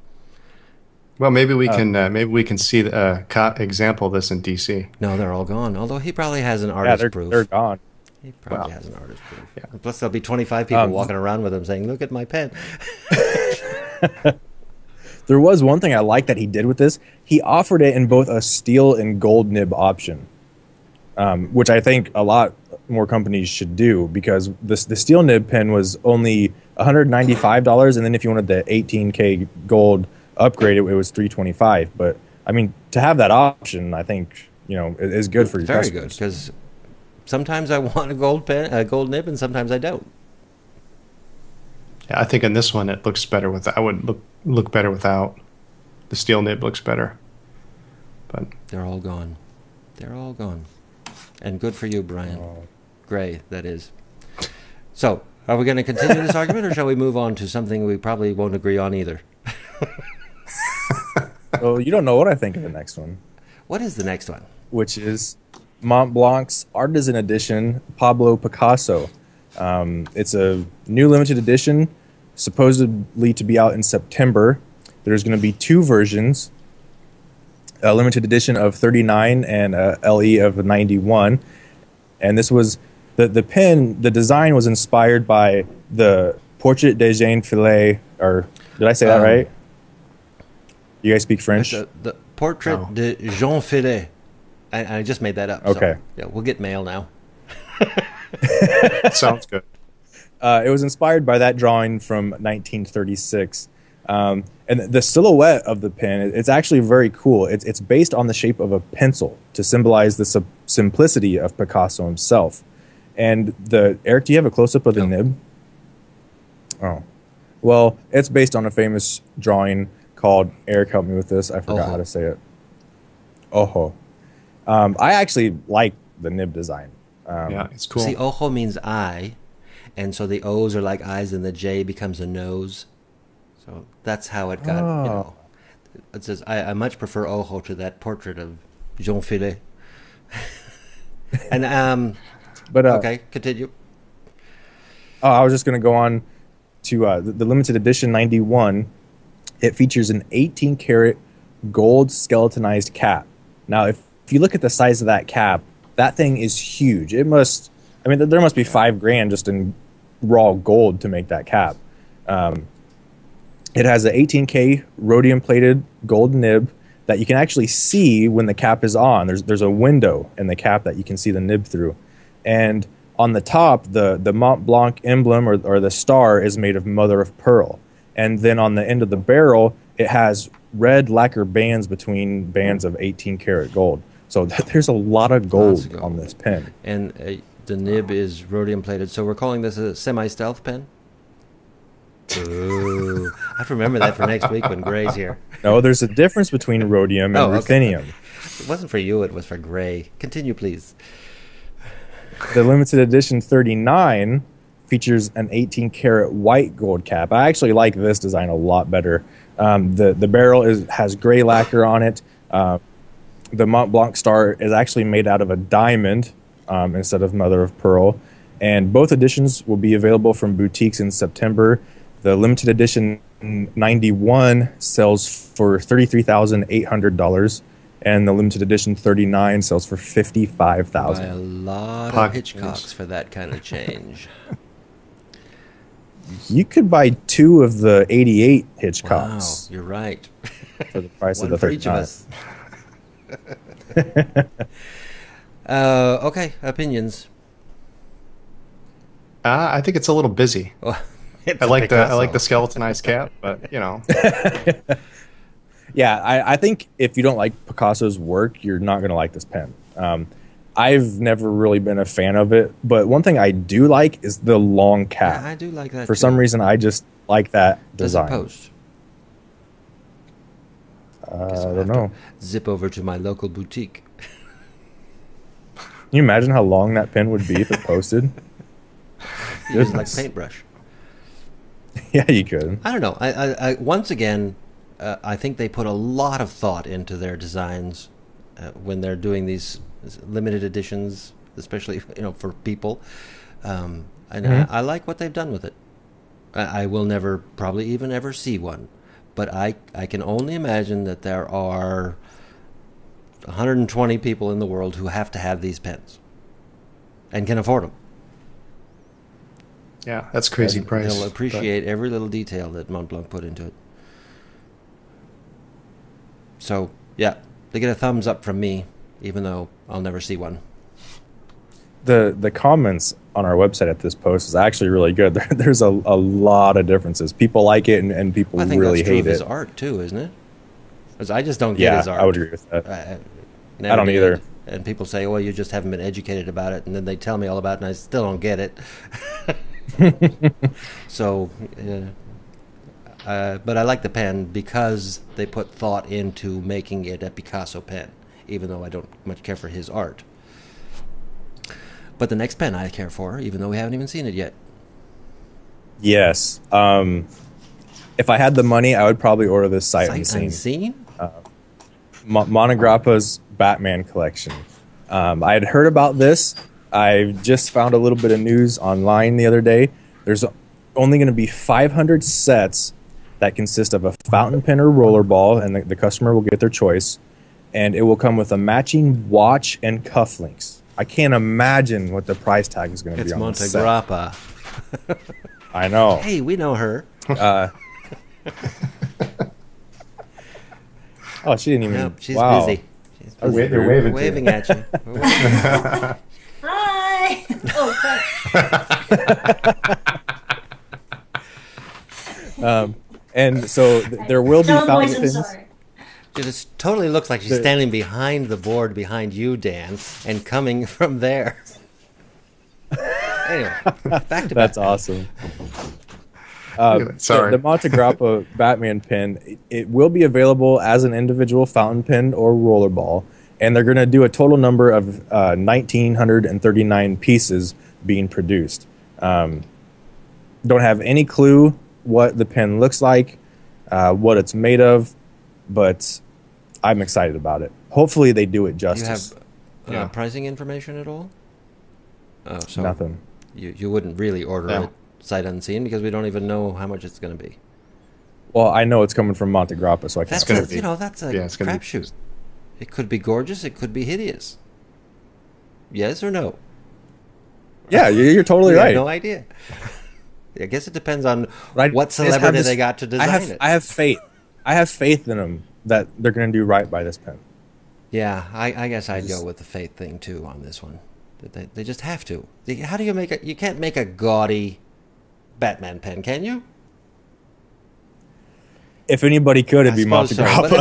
Speaker 4: Well, maybe we can see a example of this in DC.
Speaker 2: No, they're all gone. Although he probably has an artist proof.
Speaker 3: They're gone.
Speaker 2: He probably has an artist proof. Yeah. Plus, there'll be 25 people walking around with him saying, "Look at my pen."
Speaker 3: There was one thing I liked that he did with this. He offered it in both a steel and gold nib option, which I think a lot more companies should do, because the steel nib pen was only $195, and then if you wanted the 18K gold upgrade, it was $325. But I mean, to have that option, I think is good for your
Speaker 2: Very
Speaker 3: customers.
Speaker 2: good, because sometimes I want a gold nib, and sometimes I don't.
Speaker 4: Yeah, I think in this one it looks better with. I would look better without. The steel nib looks better, but
Speaker 2: they're all gone. They're all gone, and good for you, Brian. Gray, that is. So, are we going to continue this argument, or shall we move on to something we probably won't agree on either?
Speaker 3: Well, you don't know what I think of the next one.
Speaker 2: What is the next one?
Speaker 3: Which is Mont Blanc's Artisan Edition Pablo Picasso. It's a new limited edition, supposedly to be out in September. There's going to be two versions, a limited edition of 39 and a LE of 91. And this was the pen. The design was inspired by the Portrait de Jean Fillet, or did I say that right? You guys speak French?
Speaker 2: The Portrait de Jean Fillet. I just made that up.
Speaker 3: Okay.
Speaker 2: So, yeah, we'll get mail now.
Speaker 4: Sounds good.
Speaker 3: It was inspired by that drawing from 1936. And the silhouette of the pen, it's actually very cool. It's based on the shape of a pencil to symbolize the simplicity of Picasso himself. And Eric, do you have a close-up of the nib? Oh. Well, it's based on a famous drawing called, Eric, help me with this. I forgot how to say it. Ojo. I actually like the nib design.
Speaker 4: Yeah, it's cool.
Speaker 2: See, ojo means eye, and so the O's are like eyes, and the J becomes a nose. So that's how it got, It says, I much prefer ojo to that portrait of Jean Fillet. And,
Speaker 3: but
Speaker 2: okay, continue.
Speaker 3: Oh, I was just going to go on to the limited edition 91. It features an 18-karat gold skeletonized cap. Now, if you look at the size of that cap, that thing is huge. There must be $5,000 just in raw gold to make that cap. It has an 18K rhodium-plated gold nib that you can actually see when the cap is on. There's a window in the cap that you can see the nib through. And on the top, the Mont Blanc emblem or the star is made of mother of pearl. And then on the end of the barrel, it has red lacquer bands between bands of 18-karat gold. So there's a lot of gold on this pen.
Speaker 2: And the nib is rhodium plated. So we're calling this a semi-stealth pen? Ooh. I have to remember that for next week when Gray's here.
Speaker 3: No, there's a difference between rhodium and ruthenium.
Speaker 2: Okay. It wasn't for you, it was for Gray. Continue, please.
Speaker 3: The limited edition 39 features an 18-karat white gold cap. I actually like this design a lot better. The barrel has gray lacquer on it. The Mont Blanc star is actually made out of a diamond instead of mother of pearl. And both editions will be available from boutiques in September. The limited edition 91 sells for $33,800, and the limited edition 39 sells for $55,000.
Speaker 2: Buy a lot of Hitchcocks for that kind of change.
Speaker 3: You could buy 2 of the 88 Hitchcocks.
Speaker 2: Wow, you're right.
Speaker 3: For the price of
Speaker 2: One
Speaker 3: the
Speaker 2: for each of
Speaker 3: 39.
Speaker 2: us. Okay, opinions.
Speaker 4: I think it's a little busy.
Speaker 2: Well,
Speaker 4: I like the skeletonized cap, but
Speaker 3: Yeah, I think if you don't like Picasso's work, you're not going to like this pen. I've never really been a fan of it, but one thing I do like is the long cap.
Speaker 2: Yeah, I do like that.
Speaker 3: For some reason, I just like that design.
Speaker 2: Does it post?
Speaker 3: I don't know.
Speaker 2: Zip over to my local boutique.
Speaker 3: Can you imagine how long that pen would be if it posted?
Speaker 2: Use like paintbrush.
Speaker 3: Yeah, you could.
Speaker 2: I don't know. I once again, I think they put a lot of thought into their designs when they're doing these limited editions, especially for people. And I like what they've done with it. I will never probably even ever see one, but I can only imagine that there are 120 people in the world who have to have these pens and can afford them.
Speaker 4: Yeah, that's crazy price.
Speaker 2: They'll appreciate every little detail that Montblanc put into it. So, yeah, they get a thumbs up from me, even though I'll never see one.
Speaker 3: The comments on our website at this post is actually really good. There's a lot of differences. People like it and people
Speaker 2: I think
Speaker 3: really
Speaker 2: that's true
Speaker 3: hate
Speaker 2: of his
Speaker 3: it.
Speaker 2: art too, isn't it? Because I just don't get his art.
Speaker 3: I would agree with that.
Speaker 2: Never
Speaker 3: I don't
Speaker 2: did.
Speaker 3: either.
Speaker 2: And people say, "Well, you just haven't been educated about it," and then they tell me all about it, and I still don't get it. So, but I like the pen because they put thought into making it a Picasso pen, even though I don't much care for his art. But the next pen I care for, even though we haven't even seen it yet.
Speaker 3: Yes. If I had the money, I would probably order this Sight Unseen. Monograppa's Batman collection. I had heard about this. I just found a little bit of news online the other day. There's only going to be 500 sets that consist of a fountain pen or rollerball, and the customer will get their choice. And it will come with a matching watch and cufflinks. I can't imagine what the price tag is going to be on this set.
Speaker 2: It's Montegrappa.
Speaker 3: I know.
Speaker 2: Hey, we know her.
Speaker 3: Oh, she didn't even.
Speaker 2: Nope, she's
Speaker 3: wow.
Speaker 2: busy. She's
Speaker 3: That's
Speaker 2: busy.
Speaker 3: weird.
Speaker 4: They're
Speaker 2: Waving at you.
Speaker 5: Hi. Oh, thanks.
Speaker 3: And so there will be
Speaker 5: Tell the boys
Speaker 3: fountain
Speaker 5: I'm
Speaker 3: pens.
Speaker 5: sorry.
Speaker 2: It just totally looks like she's standing behind the board behind you, Dan, and coming from there. Anyway, back to
Speaker 3: That's
Speaker 2: Batman.
Speaker 3: awesome.
Speaker 4: Sorry.
Speaker 3: The Montegrappa Batman pen, it will be available as an individual fountain pen or rollerball, and they're going to do a total number of 1,939 pieces being produced. Don't have any clue what the pen looks like, what it's made of, but I'm excited about it. Hopefully they do it
Speaker 2: Do you
Speaker 3: justice.
Speaker 2: have pricing information at all? Oh, so
Speaker 3: Nothing.
Speaker 2: You wouldn't really order
Speaker 4: No.
Speaker 2: it sight unseen because we don't even know how much it's going to be.
Speaker 3: Well, I know it's coming from Montegrappa, so I can't.
Speaker 2: That's
Speaker 4: gonna be-
Speaker 2: that's a
Speaker 4: yeah, it's gonna be-
Speaker 2: crapshoot. It could be gorgeous. It could be hideous. Yes or no?
Speaker 3: Yeah, you're totally
Speaker 2: We have
Speaker 3: right.
Speaker 2: no idea. I guess it depends on
Speaker 3: But I
Speaker 2: what
Speaker 3: just have
Speaker 2: celebrity
Speaker 3: this-
Speaker 2: they got to design it.
Speaker 3: I have faith. I have faith in them that they're going to do right by this pen.
Speaker 2: Yeah, I guess I'd go with the faith thing too on this one. They just have to. How do you make it? You can't make a gaudy Batman pen, can you?
Speaker 3: If anybody could, it'd be
Speaker 2: suppose so,
Speaker 3: Montegrappa.
Speaker 2: but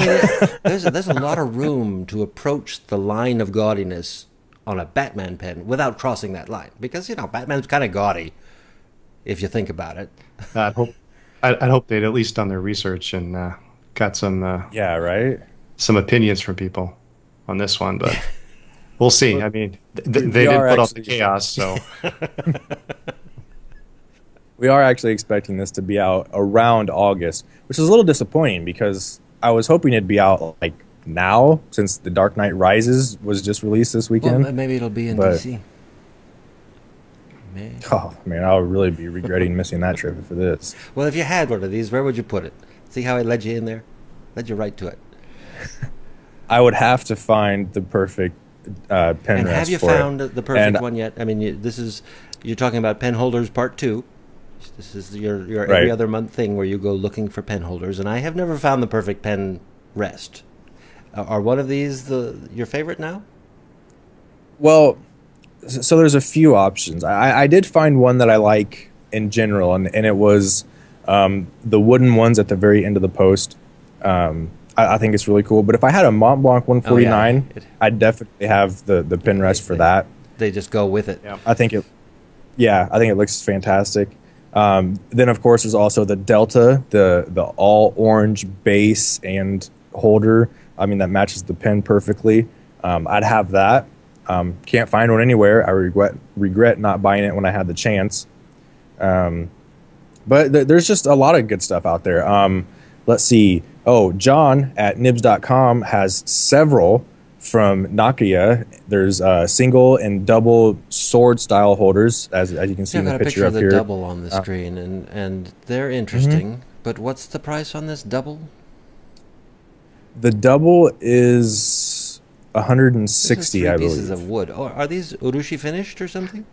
Speaker 2: I mean, there's a lot of room to approach the line of gaudiness on a Batman pen without crossing that line, because Batman's kind of gaudy if you think about it.
Speaker 4: I'd hope they'd at least done their research and got some
Speaker 3: Yeah, right.
Speaker 4: some opinions from people on this one, but we'll see. I mean, they didn't put out the chaos, so
Speaker 3: we are actually expecting this to be out around August, which is a little disappointing because I was hoping it'd be out like now, since The Dark Knight Rises was just released this weekend.
Speaker 2: Well, maybe it'll be in DC.
Speaker 3: Oh man, I'll really be regretting missing that trip for this.
Speaker 2: Well, if you had one of these, where would you put it? See how I led you in there? Led you right to it.
Speaker 3: I would have to find the perfect pen rest.
Speaker 2: And have you
Speaker 3: for
Speaker 2: found
Speaker 3: it.
Speaker 2: the perfect one yet? I mean, you're talking about pen holders part 2. This is your
Speaker 3: right.
Speaker 2: every other month thing where you go looking for pen holders, and I have never found the perfect pen rest. Are one of these your favorite now?
Speaker 3: Well, so there's a few options. I did find one that I like in general, and it was the wooden ones at the very end of the post. I think it's really cool. But if I had a Mont Blanc 149, I'd definitely have the pen rest for that.
Speaker 2: They just go with it.
Speaker 4: Yeah.
Speaker 3: I think it looks fantastic. Then of course there's also the Delta, the all orange base and holder. I mean, that matches the pen perfectly. I'd have that. Can't find one anywhere. I regret not buying it when I had the chance. But there's just a lot of good stuff out there. Let's see. Oh, John at nibs.com has several from Nokia. There's single and double sword style holders, as you can see in the picture up here.
Speaker 2: I've got a picture of the double on the screen, and they're interesting. Mm-hmm. But what's the price on this double?
Speaker 3: The double is 160, I believe.
Speaker 2: Pieces of wood. Oh, are these urushi finished or something?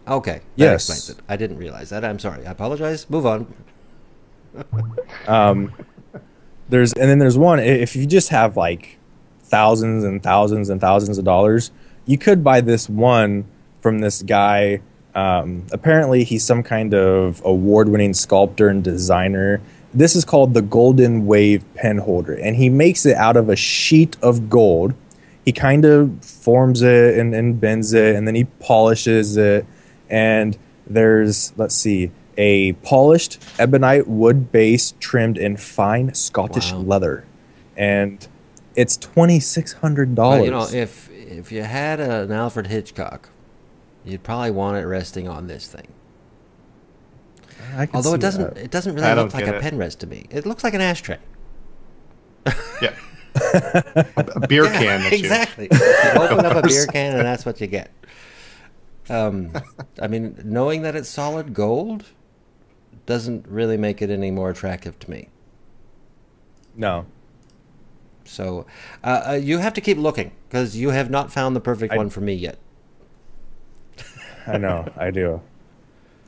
Speaker 2: Okay. That
Speaker 3: yes.
Speaker 2: explains it. I didn't realize that. I'm sorry. I apologize. Move on.
Speaker 3: There's one. If you just have like thousands and thousands and thousands of dollars, you could buy this one from this guy. Apparently, he's some kind of award-winning sculptor and designer. This is called the Golden Wave pen holder, and he makes it out of a sheet of gold. He kind of forms it and bends it, and then he polishes it. And there's, let's see, a polished ebonite wood base trimmed in fine Scottish leather, and it's $2,600.
Speaker 2: Well, you know, if you had an Alfred Hitchcock, you'd probably want it resting on this thing. Although it doesn't really look like a pen rest to me. It looks like an ashtray.
Speaker 4: Yeah. A beer can.
Speaker 2: Exactly. You open up a beer can and that's what you get. I mean, knowing that it's solid gold doesn't really make it any more attractive to me.
Speaker 3: No.
Speaker 2: So you have to keep looking, because you have not found the perfect one for me yet.
Speaker 3: I know. I do.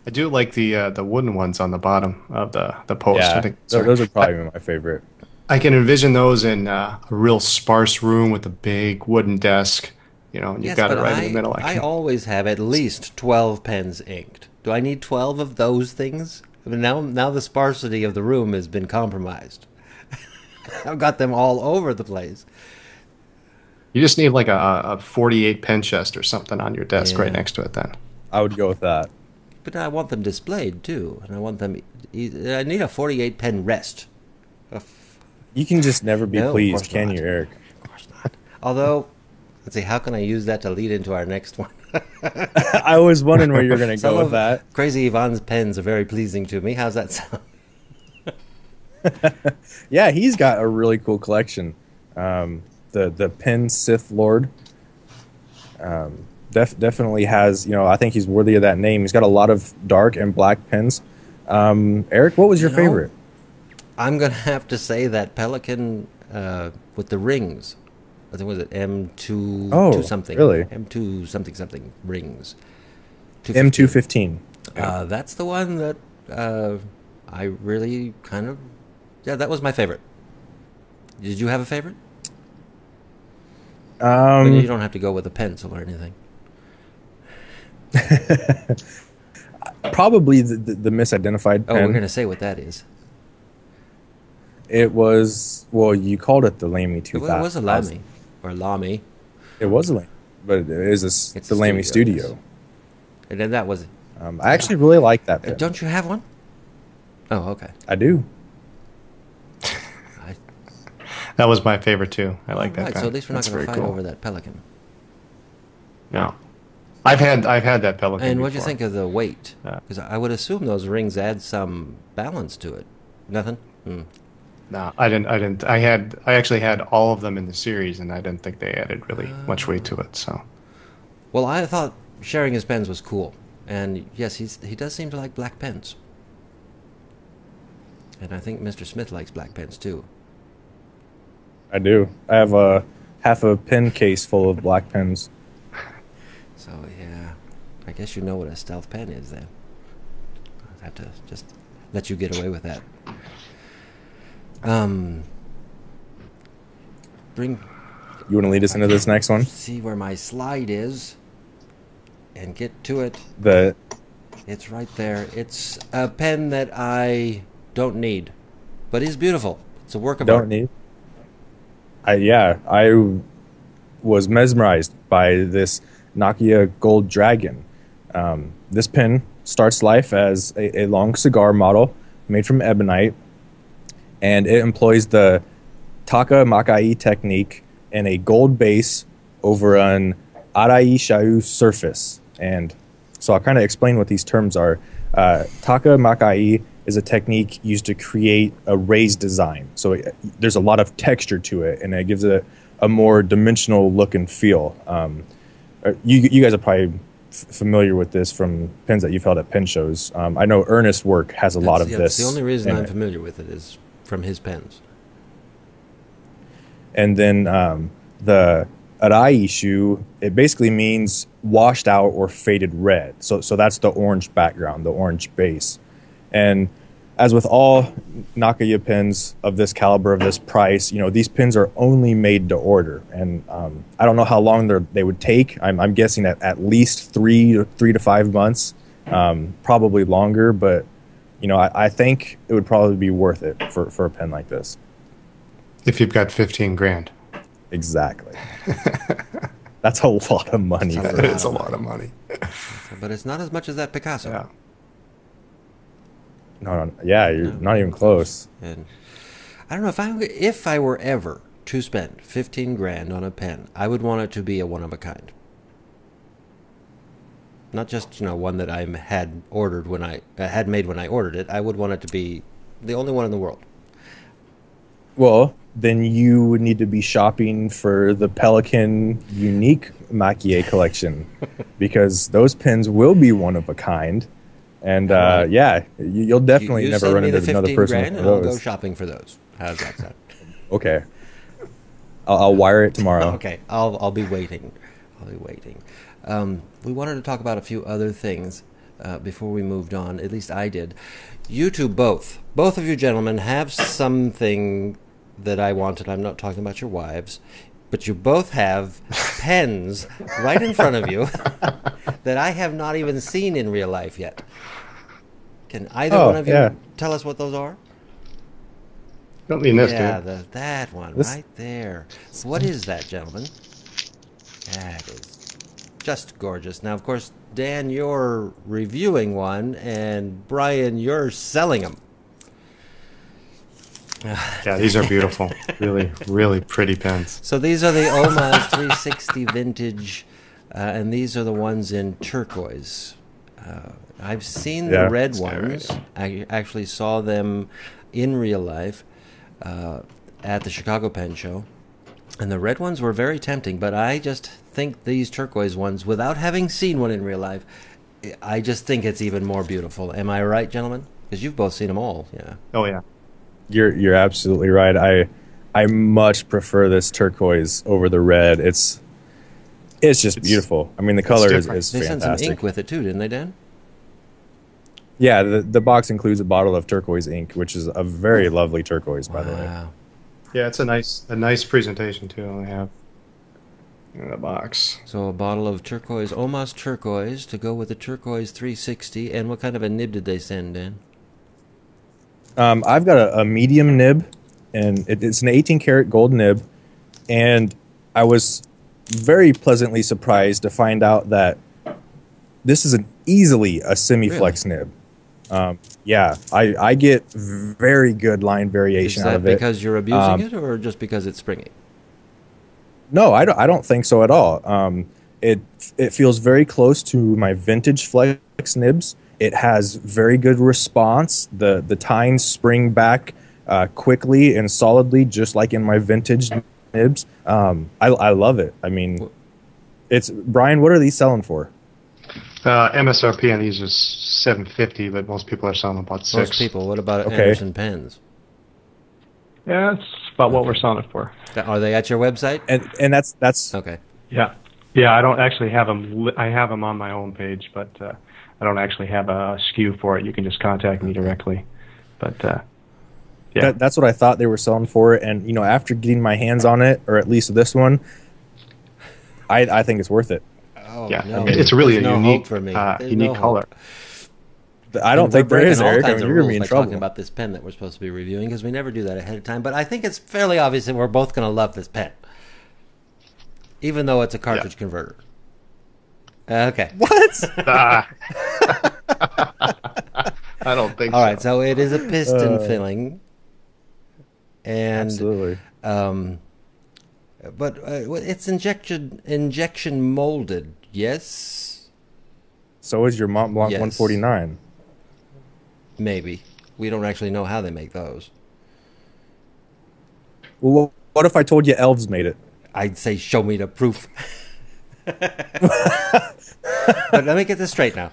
Speaker 4: I do like the wooden ones on the bottom of the post.
Speaker 3: Yeah,
Speaker 4: I think
Speaker 3: those are probably my favorite.
Speaker 4: I can envision those in a real sparse room with a big wooden desk. You know, and you've got it right in the middle.
Speaker 2: I always have at least 12 pens inked. Do I need 12 of those things? I mean, now the sparsity of the room has been compromised. I've got them all over the place.
Speaker 4: You just need like a 48 pen chest or something on your desk right next to it then.
Speaker 3: I would go with that.
Speaker 2: But I want them displayed too, and I want them. I need a 48 pen rest.
Speaker 3: You can just never be pleased, can you, Eric?
Speaker 2: Of course not. Although, let's see, how can I use that to lead into our next one?
Speaker 3: I was wondering where you were going to go with that.
Speaker 2: Crazy Yvonne's pens are very pleasing to me. How's that sound?
Speaker 3: Yeah, he's got a really cool collection. The Pen Sith Lord. Definitely has, I think he's worthy of that name. He's got a lot of dark and black pens. Eric, what was your favorite?
Speaker 2: I'm going to have to say that Pelican with the rings. I think, was it M2 something?
Speaker 3: Really?
Speaker 2: M2 something rings.
Speaker 3: M215.
Speaker 2: That's the one that I really kind of... Yeah, that was my favorite. Did you have a favorite? You don't have to go with a pencil or anything.
Speaker 3: Probably the misidentified pen.
Speaker 2: Oh, we're going to say what that is.
Speaker 3: It was, well, you called it the Lamy 2000.
Speaker 2: It was a Lamy. Or Lamy.
Speaker 3: It was a Lamy, but it is the Lamy Studio.
Speaker 2: Yes. And then that was...
Speaker 3: I actually really like that pen.
Speaker 2: Don't you have one? Oh, okay.
Speaker 3: I do.
Speaker 4: That was my favorite too. I like that
Speaker 2: Right,
Speaker 4: pen.
Speaker 2: so at least we're not
Speaker 3: That's
Speaker 2: going to
Speaker 3: very
Speaker 2: fight
Speaker 3: cool.
Speaker 2: over that Pelican.
Speaker 4: No, I've had that Pelican.
Speaker 2: And what do you
Speaker 4: before.
Speaker 2: think of the weight? Because I would assume those rings add some balance to it. Nothing?
Speaker 4: No, I didn't. I actually had all of them in the series, and I didn't think they added really much weight to it. So,
Speaker 2: Well, I thought sharing his pens was cool. And yes, he does seem to like black pens. And I think Mr. Smith likes black pens too.
Speaker 3: I do. I have half a pen case full of black pens.
Speaker 2: So, yeah, I guess you know what a stealth pen is then. I'll have to just let you get away with that. Bring...
Speaker 3: You want to lead us into this next one?
Speaker 2: See where my slide is and get to it. It's right there. It's a pen that I don't need, but is beautiful. It's a work of art.
Speaker 3: Don't need. I was mesmerized by this Nokia Gold Dragon. This pen starts life as a long cigar model made from ebonite, and it employs the Taka Makai technique and a gold base over an Arai Shau surface. And so I'll kind of explain what these terms are. Taka Makai is a technique used to create a raised design. So there's a lot of texture to it, and it gives it a more dimensional look and feel. You guys are probably familiar with this from pens that you've held at pen shows. I know Ernest's work has a lot of this.
Speaker 2: The only reason
Speaker 3: in
Speaker 2: I'm
Speaker 3: it.
Speaker 2: familiar with it is from his pens.
Speaker 3: And then the Arai Shu, it basically means washed out or faded red. So that's the orange background, the orange base. And as with all Nakaya pens of this caliber, of this price, these pens are only made to order. And I don't know how long they would take. I'm guessing at least 3 to 5 months, probably longer. But, I think it would probably be worth it for a pen like this.
Speaker 4: if you've got 15 grand,
Speaker 3: Exactly. That's a lot of money.
Speaker 2: That's
Speaker 4: that is a lot of money.
Speaker 2: But it's not as much as that Picasso.
Speaker 4: Yeah.
Speaker 3: No, yeah, you're not even close.
Speaker 2: And I don't know, if I were ever to spend 15 grand on a pen, I would want it to be a one of a kind. Not just one that I had ordered when I had made when I ordered it. I would want it to be the only one in the world.
Speaker 3: Well, then you would need to be shopping for the Pelican Unique Makie collection, because those pens will be one of a kind. And you'll definitely
Speaker 2: you
Speaker 3: never
Speaker 2: send
Speaker 3: run
Speaker 2: me
Speaker 3: into
Speaker 2: the
Speaker 3: another
Speaker 2: 15
Speaker 3: person
Speaker 2: grand
Speaker 3: with
Speaker 2: and I'll go
Speaker 3: those.
Speaker 2: shopping for those. How's that sound?
Speaker 3: Okay, I'll wire it tomorrow.
Speaker 2: Okay, I'll be waiting. We wanted to talk about a few other things before we moved on. At least I did. You two both of you gentlemen have something that I wanted. I'm not talking about your wives, but you both have pens right in front of you that I have not even seen in real life yet. Can either one of you tell us what those are?
Speaker 4: Don't mean this,
Speaker 2: Yeah,
Speaker 4: dude.
Speaker 2: that one
Speaker 3: This-
Speaker 2: right there. What is that, gentlemen? That is just gorgeous. Now, of course, Dan, you're reviewing one, and Brian, you're selling them.
Speaker 4: Yeah, these are beautiful. Really, really pretty pens.
Speaker 2: So these are the Omas 360 vintage, and these are the ones in turquoise. I've seen the
Speaker 3: Yeah.
Speaker 2: red ones. I actually saw them in real life at the Chicago Pen Show. And the red ones were very tempting, but I just think these turquoise ones, without having seen one in real life, I just think it's even more beautiful. Am I right, gentlemen? Because you've both seen them all, yeah.
Speaker 4: Oh yeah.
Speaker 3: You're absolutely right. I much prefer this turquoise over the red. It's just beautiful. I mean, the color is
Speaker 4: different.
Speaker 2: They sent some
Speaker 3: fantastic.
Speaker 2: ink with it too, didn't they, Dan?
Speaker 3: Yeah, the box includes a bottle of turquoise ink, which is a very lovely turquoise, by the way.
Speaker 2: Wow.
Speaker 4: Yeah, it's a nice presentation too. I have in the box.
Speaker 2: So a bottle of turquoise, Omas turquoise, to go with the turquoise 360. And what kind of a nib did they send in?
Speaker 3: I've got a medium nib, and it's an 18 karat gold nib, and I was very pleasantly surprised to find out that this is easily a semi-flex nib. Yeah, I get very good line
Speaker 2: Is
Speaker 3: variation out
Speaker 2: that
Speaker 3: of it.
Speaker 2: because you're abusing it, or just because it's springy?
Speaker 3: No, I don't think so at all. It feels very close to my vintage Flex nibs. It has very good response. The tines spring back quickly and solidly, just like in my vintage nibs. I love it. I mean, it's Brian. What are these selling for?
Speaker 4: MSRP on these is $750, but most people are selling about $6.
Speaker 2: Most people. What about
Speaker 3: Okay.
Speaker 2: Anderson pens?
Speaker 4: Yeah, that's about what we're selling it for.
Speaker 2: Are they at your website?
Speaker 3: And that's
Speaker 2: Okay.
Speaker 4: Yeah, I don't actually have them. I have them on my own page, but I don't actually have a SKU for it. You can just contact me directly. But yeah,
Speaker 3: that's what I thought they were selling for. And after getting my hands on it, or at least this one, I think it's worth it.
Speaker 2: Oh,
Speaker 4: yeah,
Speaker 2: no.
Speaker 4: it's really
Speaker 2: There's
Speaker 4: a
Speaker 2: no
Speaker 4: unique,
Speaker 2: hope for me. There's
Speaker 4: unique
Speaker 2: no hope.
Speaker 4: color.
Speaker 3: I don't think
Speaker 2: we're
Speaker 3: there is,
Speaker 2: breaking all
Speaker 3: Eric. I
Speaker 2: kinds
Speaker 3: mean,
Speaker 2: of
Speaker 3: you're going to be
Speaker 2: rules
Speaker 3: in
Speaker 2: by
Speaker 3: trouble.
Speaker 2: talking about this pen that we're supposed to be reviewing, because we never do that ahead of time. But I think it's fairly obvious that we're both going to love this pen, even though it's a cartridge converter. Okay.
Speaker 3: What?
Speaker 4: I don't think so.
Speaker 2: All right. So it is a piston filling, and
Speaker 3: Absolutely.
Speaker 2: but it's injection molded. Yes,
Speaker 3: So is your Mont Blanc
Speaker 2: Yes.
Speaker 3: 149.
Speaker 2: maybe. We don't actually know how they make those.
Speaker 3: Well, what if I told you elves made it?
Speaker 2: I'd say show me the proof. But let me get this straight now.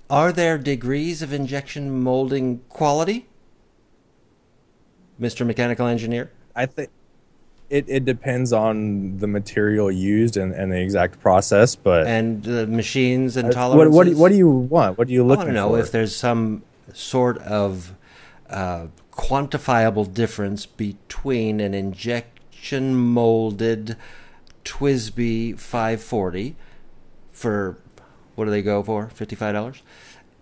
Speaker 2: Are there degrees of injection molding quality, Mr. Mechanical Engineer?
Speaker 3: I think it depends on the material used and the exact process, but
Speaker 2: And the machines and tolerances?
Speaker 3: what do you want? What are you
Speaker 2: I
Speaker 3: looking
Speaker 2: want to know
Speaker 3: for?
Speaker 2: if there's some sort of quantifiable difference between an injection molded Twisby 540 for, what do they go for? $55?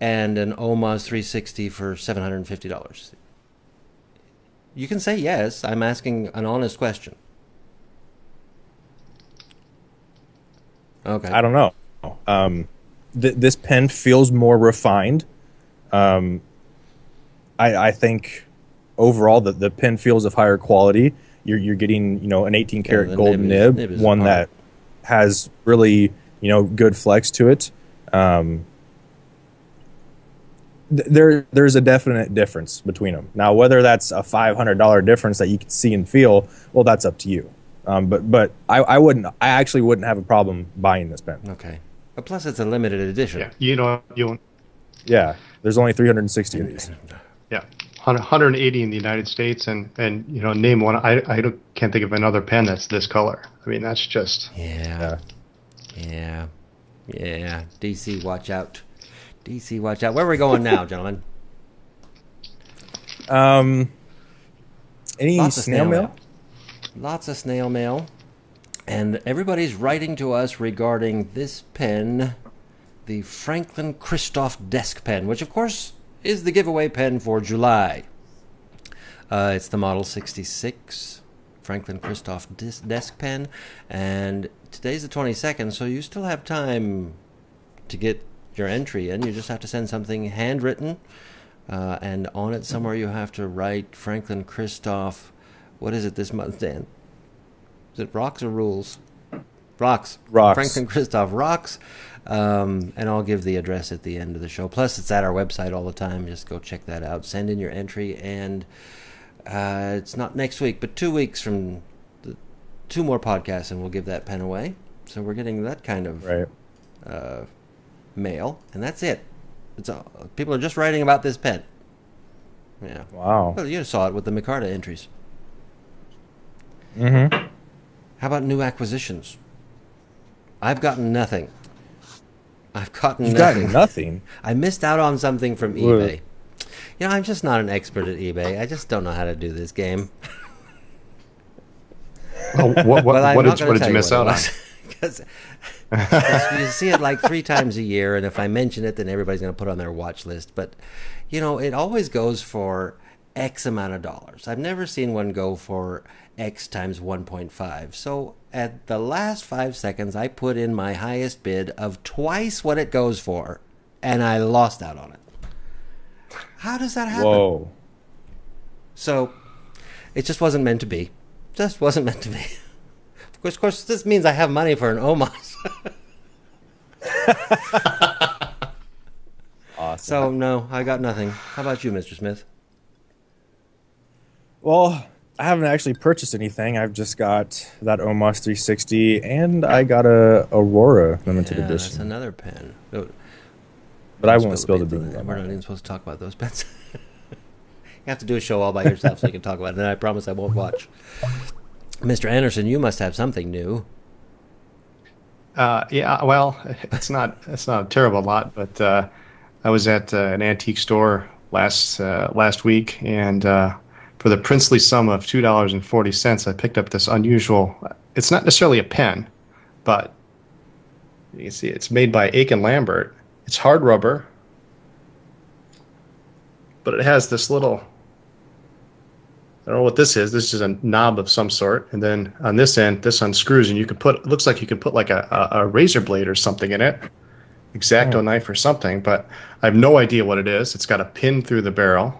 Speaker 2: And an OMAS 360 for $750. You can say yes. I'm asking an honest question. Okay.
Speaker 3: I don't know. This pen feels more refined. I think overall the pen feels of higher quality. You're getting an 18 karat
Speaker 2: the
Speaker 3: gold nib,
Speaker 2: nib is
Speaker 3: one
Speaker 2: hard.
Speaker 3: that has really good flex to it. There's a definite difference between them. Now, whether that's a $500 difference that you can see and feel, well, that's up to you. But I actually wouldn't have a problem buying this pen.
Speaker 2: Okay. But plus, it's a limited edition.
Speaker 4: Yeah, you
Speaker 3: Yeah, there's only 360 of these.
Speaker 4: yeah, 180 in the United States, and name one. I can't think of another pen that's this color. I mean, that's just
Speaker 2: Yeah. DC, watch out. DC, watch out. Where are we going now, gentlemen?
Speaker 3: Any
Speaker 2: Lots of
Speaker 3: snail mail?
Speaker 2: Lots of snail mail. And everybody's writing to us regarding this pen, the Franklin Christoph desk pen, which, of course, is the giveaway pen for July. It's the Model 66 Franklin Christoph desk pen. And today's the 22nd, so you still have time to get your entry in. You just have to send something handwritten. And on it somewhere you have to write Franklin Christoph. What is it this month, Dan? Is it Rocks or Rules? Rocks.
Speaker 3: Rocks.
Speaker 2: Franklin Christoph Rocks. And I'll give the address at the end of the show. Plus, it's at our website all the time. Just go check that out. Send in your entry. And it's not next week, but 2 weeks from 2 more podcasts, and we'll give that pen away. So we're getting that kind of
Speaker 3: Right.
Speaker 2: mail. And that's it. It's all, people are just writing about this pen. Yeah.
Speaker 3: Wow.
Speaker 2: Well, you saw it with the Micarta entries.
Speaker 3: Mm-hmm.
Speaker 2: How about new acquisitions? I've gotten nothing. I've gotten
Speaker 3: You've
Speaker 2: nothing.
Speaker 3: gotten nothing.
Speaker 2: I missed out on something from eBay. I'm just not an expert at eBay. I just don't know how to do this game.
Speaker 4: what
Speaker 2: Well, I'm
Speaker 4: did
Speaker 2: not gonna
Speaker 4: you
Speaker 2: tell
Speaker 4: miss
Speaker 2: what
Speaker 4: out
Speaker 2: it
Speaker 4: on?
Speaker 2: was. 'Cause you see it like 3 times a year, and if I mention it, then everybody's going to put it on their watch list. But, it always goes for X amount of dollars. I've never seen one go for X times 1.5. So at the last 5 seconds, I put in my highest bid of twice what it goes for, and I lost out on it. How does that happen?
Speaker 3: Whoa.
Speaker 2: So, it just wasn't meant to be. Just wasn't meant to be. Of course, this means I have money for an OMOS.
Speaker 3: Awesome.
Speaker 2: So, no, I got nothing. How about you, Mr. Smith?
Speaker 3: Well, I haven't actually purchased anything. I've just got that OMOS 360, and I got a Aurora limited
Speaker 2: That's
Speaker 3: edition.
Speaker 2: another pen. No,
Speaker 3: But I won't spill the beans on
Speaker 2: We're
Speaker 3: that.
Speaker 2: not even supposed to talk about those pens. You have to do a show all by yourself so you can talk about it, and I promise I won't watch. Mr. Anderson, you must have something new.
Speaker 4: Yeah, well, it's not a terrible lot, but I was at an antique store last week, and for the princely sum of $2.40, I picked up this unusual. It's not necessarily a pen, but you can see it's made by Aiken Lambert. It's hard rubber, but it has this little. I don't know what this is. This is a knob of some sort, and then on this end, this unscrews, and you could put. It looks like you could put like a razor blade or something in it, X-Acto knife or something. But I have no idea what it is. It's got a pin through the barrel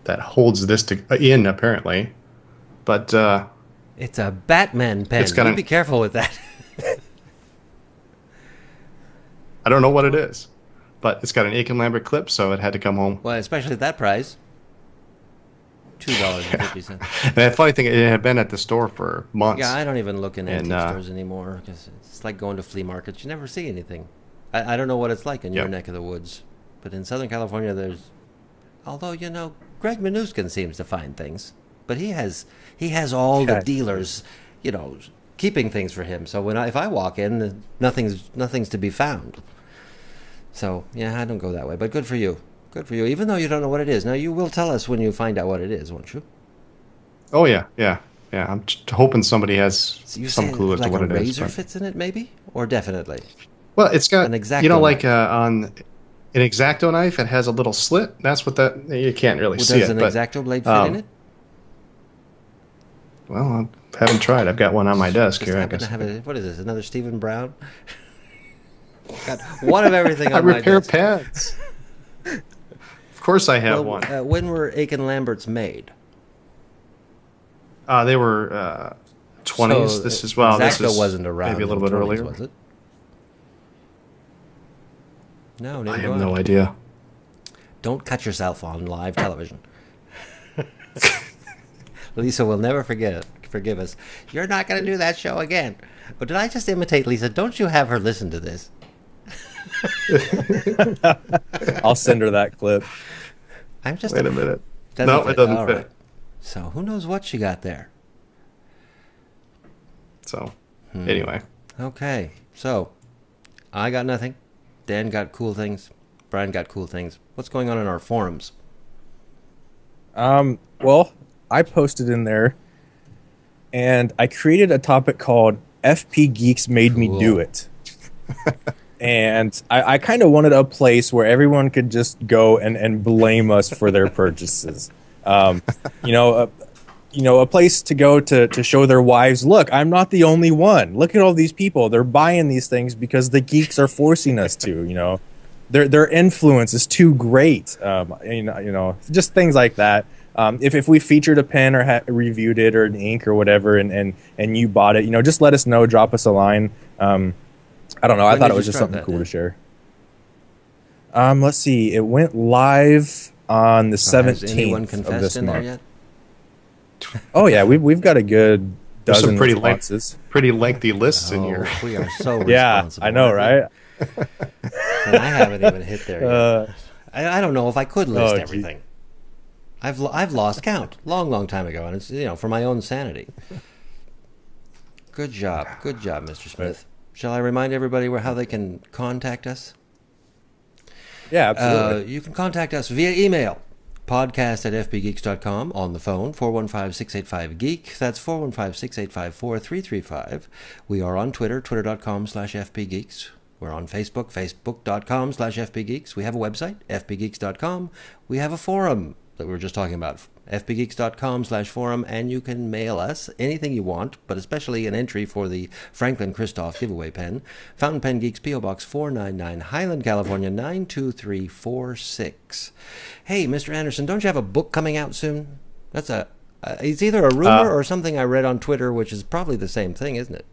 Speaker 4: that holds this in apparently, but
Speaker 2: It's a Batman pen.
Speaker 4: It's got
Speaker 2: You be careful with that.
Speaker 4: I don't know what it is. But it's got an Aiken Lambert clip, so it had to come home.
Speaker 2: Well, especially at that price. $2.50.
Speaker 4: And the funny thing, it had been at the store for months.
Speaker 2: Yeah, I don't even look in antique
Speaker 4: And,
Speaker 2: stores anymore because it's like going to flea markets. You never see anything. I don't know what it's like in your
Speaker 4: Yep.
Speaker 2: neck of the woods, but in Southern California, there's. Although Greg Minuskin seems to find things, but he has all the
Speaker 3: Yeah.
Speaker 2: dealers, keeping things for him. So if I walk in, nothing's to be found. So yeah, I don't go that way. But good for you. Good for you. Even though you don't know what it is, now you will tell us when you find out what it is, won't you?
Speaker 4: Oh, yeah. I'm just hoping somebody has
Speaker 2: So you
Speaker 4: some
Speaker 2: say
Speaker 4: clue as
Speaker 2: like
Speaker 4: to what
Speaker 2: a
Speaker 4: it is.
Speaker 2: razor
Speaker 4: but-
Speaker 2: fits in it, maybe, or definitely.
Speaker 4: Well, it's got
Speaker 2: An X-Acto
Speaker 4: like
Speaker 2: knife.
Speaker 4: on an X-Acto knife, it has a little slit. That's what that you can't really see
Speaker 2: Does
Speaker 4: it.
Speaker 2: an
Speaker 4: But
Speaker 2: X-Acto blade fit in it?
Speaker 4: well, I haven't tried. I've got one on my desk
Speaker 2: Just
Speaker 4: here. I
Speaker 2: happen to
Speaker 4: guess
Speaker 2: have what is this? Another Stephen Brown? Got one of everything
Speaker 4: I
Speaker 2: on my
Speaker 4: repair
Speaker 2: desk.
Speaker 4: pens. Of course, I have one.
Speaker 2: When were Aiken Lamberts made?
Speaker 4: They were 20s.
Speaker 2: So,
Speaker 4: this is
Speaker 2: X-Acto wasn't around.
Speaker 4: maybe a little
Speaker 2: in
Speaker 4: bit
Speaker 2: the 20s,
Speaker 4: earlier.
Speaker 2: was it? No,
Speaker 4: I
Speaker 2: neither
Speaker 4: have
Speaker 2: do
Speaker 4: no idea.
Speaker 2: Don't cut yourself on live television. Lisa will never forgive us. You're not going to do that show again. But did I just imitate Lisa? Don't you have her listen to this?
Speaker 3: I'll send her that clip.
Speaker 2: I'm just.
Speaker 4: Wait a minute.
Speaker 2: Doesn't
Speaker 4: No, it doesn't
Speaker 2: All
Speaker 4: fit.
Speaker 2: right. So who knows what she got there?
Speaker 4: So, anyway.
Speaker 2: Okay, so I got nothing. Dan got cool things. Brian got cool things. What's going on in our forums?
Speaker 3: Well, I posted in there, and I created a topic called FP Geeks Made Me Do
Speaker 2: Cool.
Speaker 3: It. And I kind of wanted a place where everyone could just go and blame us for their purchases. A place to go to show their wives, look, I'm not the only one. Look at all these people. They're buying these things because the geeks are forcing us to, Their influence is too great. Just things like that. If we featured a pen or reviewed it or an ink or whatever and you bought it, just let us know, drop us a line. I don't know. I
Speaker 2: When
Speaker 3: thought
Speaker 2: did
Speaker 3: it was
Speaker 2: you
Speaker 3: just
Speaker 2: start
Speaker 3: something
Speaker 2: that
Speaker 3: cool
Speaker 2: then?
Speaker 3: to share. Let's see. It went live on the
Speaker 2: So has
Speaker 3: 17th
Speaker 2: anyone
Speaker 3: of
Speaker 2: confessed
Speaker 3: this
Speaker 2: in there
Speaker 3: month.
Speaker 2: yet?
Speaker 3: Oh yeah, we've got a good
Speaker 4: There's
Speaker 3: dozen
Speaker 4: some pretty
Speaker 3: responses.
Speaker 4: pretty lengthy lists in
Speaker 2: Oh,
Speaker 4: here.
Speaker 2: we are so
Speaker 3: Yeah,
Speaker 2: responsible.
Speaker 3: I know, right?
Speaker 2: And I haven't even hit there yet.
Speaker 3: Uh,
Speaker 2: I don't know if I could list
Speaker 3: Oh, gee.
Speaker 2: everything. I've lost count long time ago, and it's for my own sanity. Good job, Mr. Smith. Shall I remind everybody how they can contact us?
Speaker 3: Yeah, absolutely.
Speaker 2: You can contact us via email, podcast@fbgeeks.com, on the phone, 415-685-GEEK. That's 415-685-4335. We are on Twitter, twitter.com/fbgeeks. We're on Facebook, facebook.com/fbgeeks. We have a website, fbgeeks.com. We have a forum that we were just talking about, fbgeeks.com/forum, and you can mail us anything you want, but especially an entry for the Franklin Christoph giveaway pen. Fountain Pen Geeks, P.O. Box 499, Highland, California, 92346. Hey, Mr. Anderson, don't you have a book coming out soon? That's it's either a rumor or something I read on Twitter, which is probably the same thing, isn't it?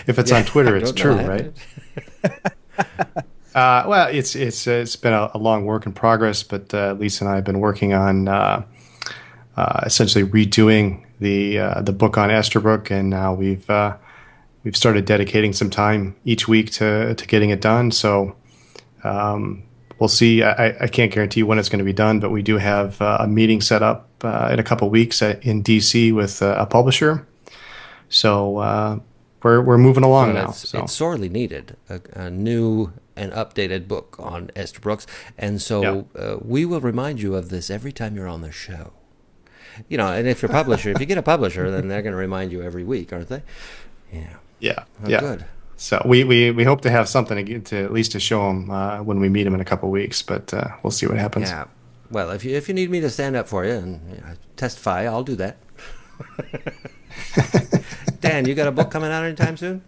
Speaker 4: If it's on Twitter, it's true, right? Well, it's been a long work in progress, but Lisa and I have been working on essentially redoing the book on Esterbrook, and now we've started dedicating some time each week to getting it done. So we'll see. I can't guarantee when it's going to be done, but we do have a meeting set up in a couple of weeks in DC with a publisher. So we're moving along now.
Speaker 2: It's sorely needed, a new and updated book on Esterbrook, and so we will remind you of this every time you're on the show. You know, and if you get a publisher, then they're going to remind you every week, aren't they? Yeah.
Speaker 4: Yeah.
Speaker 2: Oh, yeah. Good.
Speaker 4: So we hope to have something to at least to show them when we meet them in a couple of weeks, but we'll see what happens.
Speaker 2: Yeah. Well, if you need me to stand up for you and testify, I'll do that. Dan, you got a book coming out anytime soon?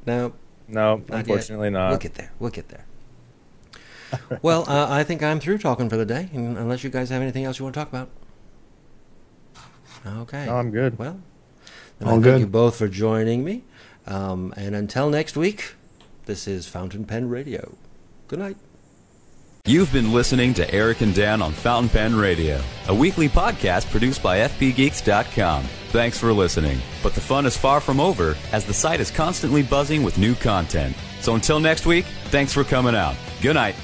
Speaker 2: No,
Speaker 3: unfortunately not.
Speaker 2: We'll get there. Well, I think I'm through talking for the day, unless you guys have anything else you want to talk about. Okay.
Speaker 3: No, I'm good.
Speaker 2: Well, then thank you both for joining me. And until next week, this is Fountain Pen Radio. Good night.
Speaker 1: You've been listening to Eric and Dan on Fountain Pen Radio, a weekly podcast produced by FBGeeks.com. Thanks for listening. But the fun is far from over, as the site is constantly buzzing with new content. So until next week, thanks for coming out. Good night.